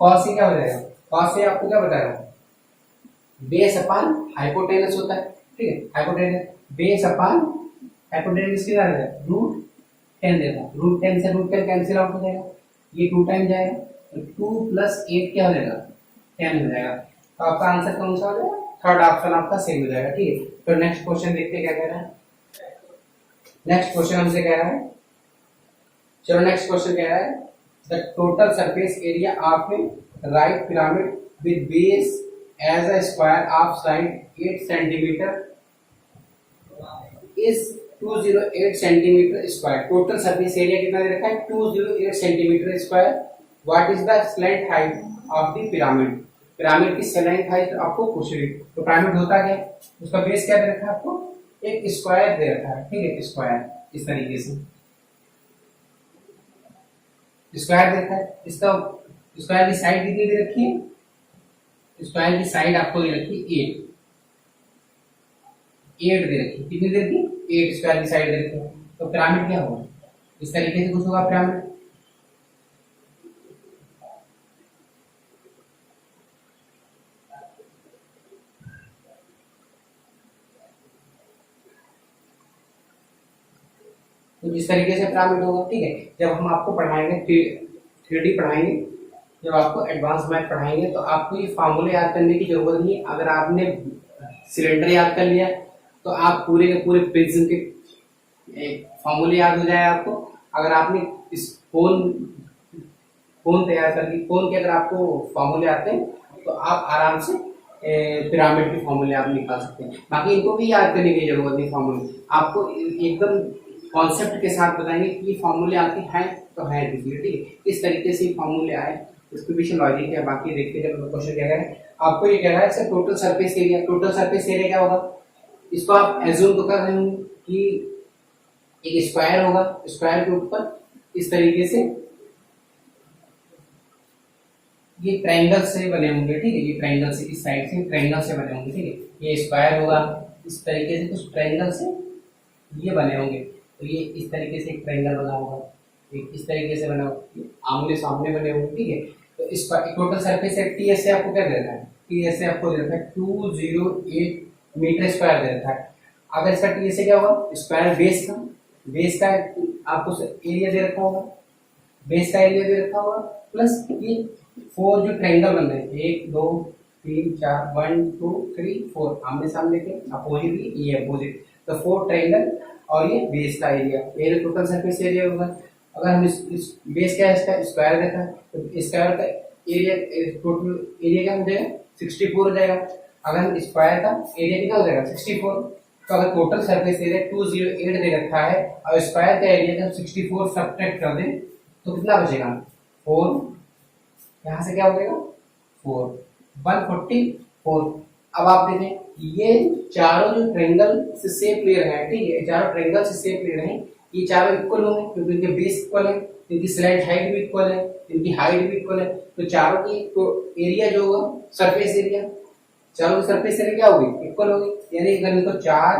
cos a क्या हो जाएगा, cos a आपको क्या बताएगा बेस अपान हाइपोटेनस होता है। ठीक है, हाइपोटेनस बेस अपान हाइपोटेनस कितना देगा √10 देगा, √10 से √10 कैंसिल आउट हो जाएगा, ये 2 टाइम जाएगा, तो 2 प्लस 8 क्या हो जाएगा 10 हो जाएगा, तो आपका आंसर कौन सा हो जाएगा थर्ड ऑप्शन आपका सही हो जाएगा। ठीक है, तो नेक्स्ट क्वेश्चन देखते हैं क्या कह रहा है। नेक्स्ट क्वेश्चन हमसे कह रहा है, चलो नेक्स्ट क्वेश्चन कह रहा है the total surface area of a right pyramid with base edge a square of side 8 centimetre is 208 centimetre square. Total surface area कितना दे रखा है 208 centimetre square. What is the slant height of the pyramid, pyramid की slant height आपको पूछ रही। तो pyramid होता क्या है, उसका बेस क्या दे रखा है आपको एक स्क्वायर दे रखा है। ठीक है, स्क्वायर इस तरीके से स्क्वायर दे रखा है, इसका स्क्वायर की साइड कितनी दे रखी है, स्क्वायर की साइड आपको दे रखी है 8 दे रखी है, कितनी दे रखी 8 स्क्वायर की साइड दे रखी है। तो पिरामिड क्या होगा इस तरीके से कुछ होगा पिरामिड। तो इस तरीके से पिरामिड होगा। ठीक है, जब हम आपको पढ़ाएंगे 3D पढ़ाएंगे, जब आपको एडवांस मैथ पढ़ाएंगे तो आपको ये फार्मूले याद करने की जरूरत नहीं है। अगर आपने सिलेंडर याद कर लिया तो आप पूरे के पूरे प्रिज्म के फार्मूले याद हो जाए आपको। अगर आपने इस कोन तैयार कर ली, कोन के अगर आपको फार्मूले आते हैं तो आप आराम से पिरामिड के फार्मूले आप निकाल सकते हैं। बाकी इनको भी याद करने की जरूरत नहीं, फार्मूले आपको एकदम कॉन्सेप्ट के साथ बताएंगे कि ये फार्मूले आते हैं तो है। ठीक है, इस तरीके से फार्मूले आए, इसके पीछे लॉजिक है। बाकी देखते हैं जब क्वेश्चन क्या है, आपको ये कह रहा है sir total surface area, total surface area क्या होगा, इसको आप एज्यूम तो कर रहे हो कि एक स्क्वायर होगा, स्क्वायर के ऊपर इस तरीके से ये ट्रायंगल से बने होंगे। ठीक है, ये ट्रायंगल से इस साइड से ट्रायंगल से बने होंगे। ठीक है, ये स्क्वायर होगा, इस तरीके से कुछ ट्रायंगल से ये बने होंगे, तो ये इस तरीके से एक ट्रायंगल बना होगा, एक इस तरीके से बना होगा, आमने सामने बने होंगे। ठीक है, तो इस टोटल सरफेस है टीएस से आपको क्या दे रखा है, टीएस से आपको दे रखा है 208 मीटर स्क्वायर दे रखा है। अगर इसका टीएस से क्या होगा स्क्वायर बेस का आपको एरिया दे रखा होगा, बेस का एरिया दे रखा होगा, प्लस ये 4 जो ट्रायंगल बन रहे हैं, 1 2 3 4 1 2 3 4 आमने सामने के, अपोजिट भी ये अपोजिट, तो 4 ट्रायंगल और ये बेस का एरिया, ये टोटल सरफेस एरिया होगा। अगर हम इस बेस का इसका स्क्वायर देखा तो स्क्वायर का एरिया, टोटल एरिया क्या हो जाएगा 64 हो जाएगा। अगर हम स्क्वायर का एरिया कितना हो जाएगा 64, तो अगर टोटल सरफेस एरिया 208 दे रखा है और स्क्वायर का एरिया जब 64 सब्ट्रैक्ट कर दें तो कितना बचेगा 4, यहाँ से क्या हो जाएगा 4 144। अब आप देखें ये चारों जो ट्रायंगल से शेप ले रहे हैं, ठीक है, चारों ट्रायंगल से शेप ले रहे हैं, ये चारों इक्वल होंगे क्योंकि इनके बेस इक्वल है, इनकी स्लाइड हाइट भी इक्वल है, इनकी हाइट भी इक्वल है, तो चारों की तो एरिया जो होगा सरफेस एरिया, चारों की सरफेस एरिया क्या होगी इक्वल होगी। यानी अगर इनको 4,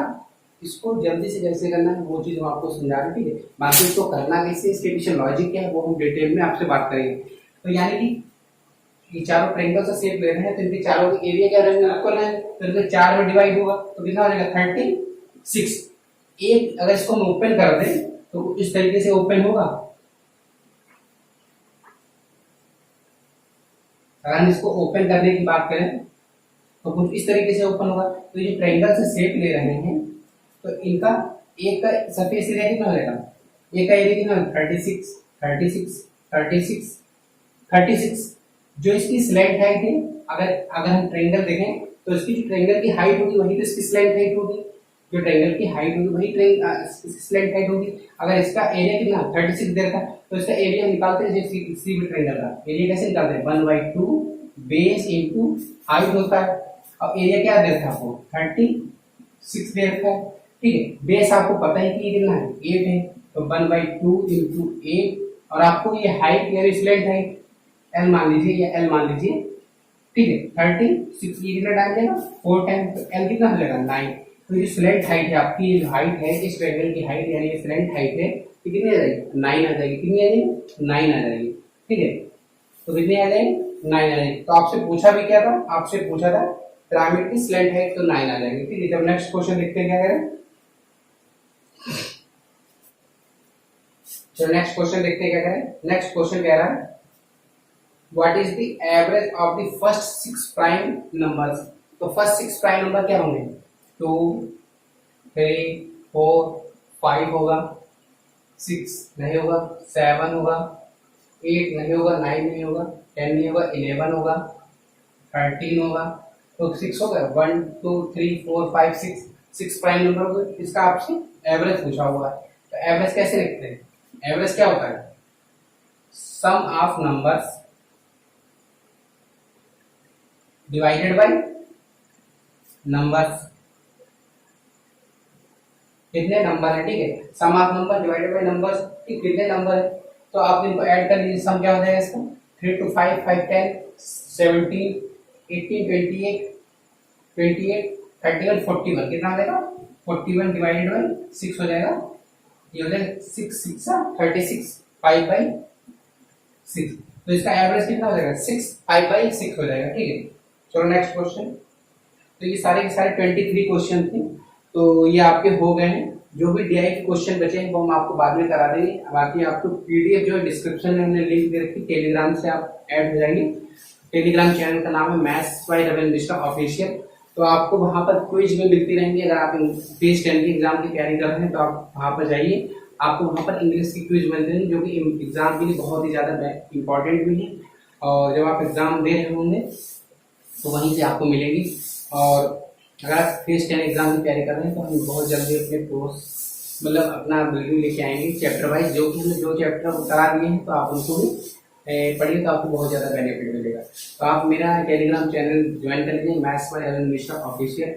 इसको जल्दी से जैसे करना है वो चीज हम आपको समझा रहे हैं, ठीक है। बाकी इसको करना कैसे, इसके पीछे लॉजिक क्या है वो हम डिटेल में आपसे बात करेंगे। तो यानी कि ये चारों ट्रायंगल से शेप ले रहे हैं तो इनके चारों के एरिया क्या रहेंगे इक्वल है, तो इनके 4 में डिवाइड होगा तो कितना हो जाएगा 36। एक अगर इसको हम ओपन कर दें तो इस तरीके से ओपन होगा, अगर हम इसको ओपन करने की बात करें तो कुछ इस तरीके से ओपन होगा। तो ये ट्रायंगल से शेप ले रहे हैं तो इनका एक का सरफेस एरिया कितना हो जाएगा, एक का एरिया कितना 36 36 36 36। जो इसकी स्लाइड हाइट है, अगर हम ट्रायंगल देखें तो इसकी जो ट्रायंगल की हाइट होगी वही तो इसकी स्लाइड हाइट होगी, जो ट्रायंगल की हाइट होगी वही स्लाइड हाइट होगी। अगर इसका एरिया कितना 36 देर का तो इसका एरिया निकालते हैं जैसे किसी भी ट्रायंगल का एरिया कैसे निकालते हैं 1/2 बेस इनटू हाइट होता है। अब एरिया क्या दे रखा है आपको 36 दे रखा है, ठीक है। बेस आपको पता है कि कितना है 8 है, तो 1/2 इनटू 8 और आपको ये हाइट यानी स्लाइड हाइट एल मान लीजिए या एल मान लीजिए, ठीक है। 36 ये कितना टाइम जाएगा 4 टाइम, तो एल कितना हो जाएगा 9। तो ये स्लाइड हाइट है आपकी, ये हाइट है इस ट्रायंगल की हाइट यानी ये स्लाइड हाइट है, तो कितनी आ जाएगी 9 आ जाएगी, कितनी आ जाएगी 9 आ जाएगी, ठीक है। तो कितनी आ जाएगी 9 आ जाएगी। तो आपसे पूछा भी क्या था, आपसे पूछा था पिरामिड की स्लाइड हाइट, तो 9 आ जाएगी, ठीक है। जब नेक्स्ट क्वेश्चन देखते हैं क्या करें, चलो नेक्स्ट क्वेश्चन देखते हैं क्या करें। नेक्स्ट क्वेश्चन कह रहा है what is the average of the first 6 prime numbers. तो फर्स्ट 6 प्राइम नंबर क्या होंगे 2 3 4 5 होगा, 6 नहीं होगा, 7 होगा, 8 नहीं होगा, 9 नहीं होगा, 10 नहीं होगा, 11 होगा, 13 होगा। तो 6 हो गया 1 2 3 4 5 6 प्राइम नंबर हो गए। इसका आपसे एवरेज पूछा हुआ है, तो एवरेज कैसे लिखते हैं, एवरेज क्या होता है sum of numbers divided by numbers, कितने नंबर है, ठीक है। Sum of number divided by numbers, ठीक कितने नंबर है, तो आप इनको ऐड कर लीजिए। सम क्या हो जाएगा इसका 3 to 5 5 10 17 18 28 28 31 41, कितना हो जाएगा 41 डिवाइडेड बाय 6 हो जाएगा, ये हो जाएगा 6 6 36 5/6। तो इसका एवरेज कितना हो जाएगा 6 5/6 हो जाएगा, ठीक है। चलो नेक्स्ट क्वेश्चन। तो ये सारे के सारे 23 क्वेश्चन थे, तो ये आपके हो गए हैं। जो भी डीआई के क्वेश्चन बचे हैं वो हम आपको बाद में करा देंगे। बाकी आपको पीडीएफ जो है डिस्क्रिप्शन में हमने लिंक दे रखी, टेलीग्राम से आप ऐड हो जाएंगे। टेलीग्राम चैनल का नाम है maths by Ravindra Mishra official. तो आपको वहां पर क्विज भी मिलती रहेंगी। अगर आप फेस 10 की एग्जाम की तैयारी कर रहे हैं तो आप वहां पर जाइए, आपको वहां पर इंग्लिश की क्विज मिलते हैं जो कि एग्जाम के लिए बहुत ही ज्यादा इंपॉर्टेंट भी है। और जब आप एग्जाम दे रहे होंगे तो वहीं से आपको मिलेगी। और अगर आप फेस 10 एग्जाम की तैयारी कर रहे हैं तो हम बहुत जल्दी अपने कोर्स मतलब अपना वीडियो लेके आएंगे चैप्टर वाइज, जो कि हमने जो चैप्टर करा दिए हैं तो आप उनको भी पढ़िए तो आपको बहुत ज़्यादा बेनिफिट मिलेगा। तो आप मेरा टेलीग्राम चैनल ज्वाइन कर लीजिए maths by Ravindra Mishra official.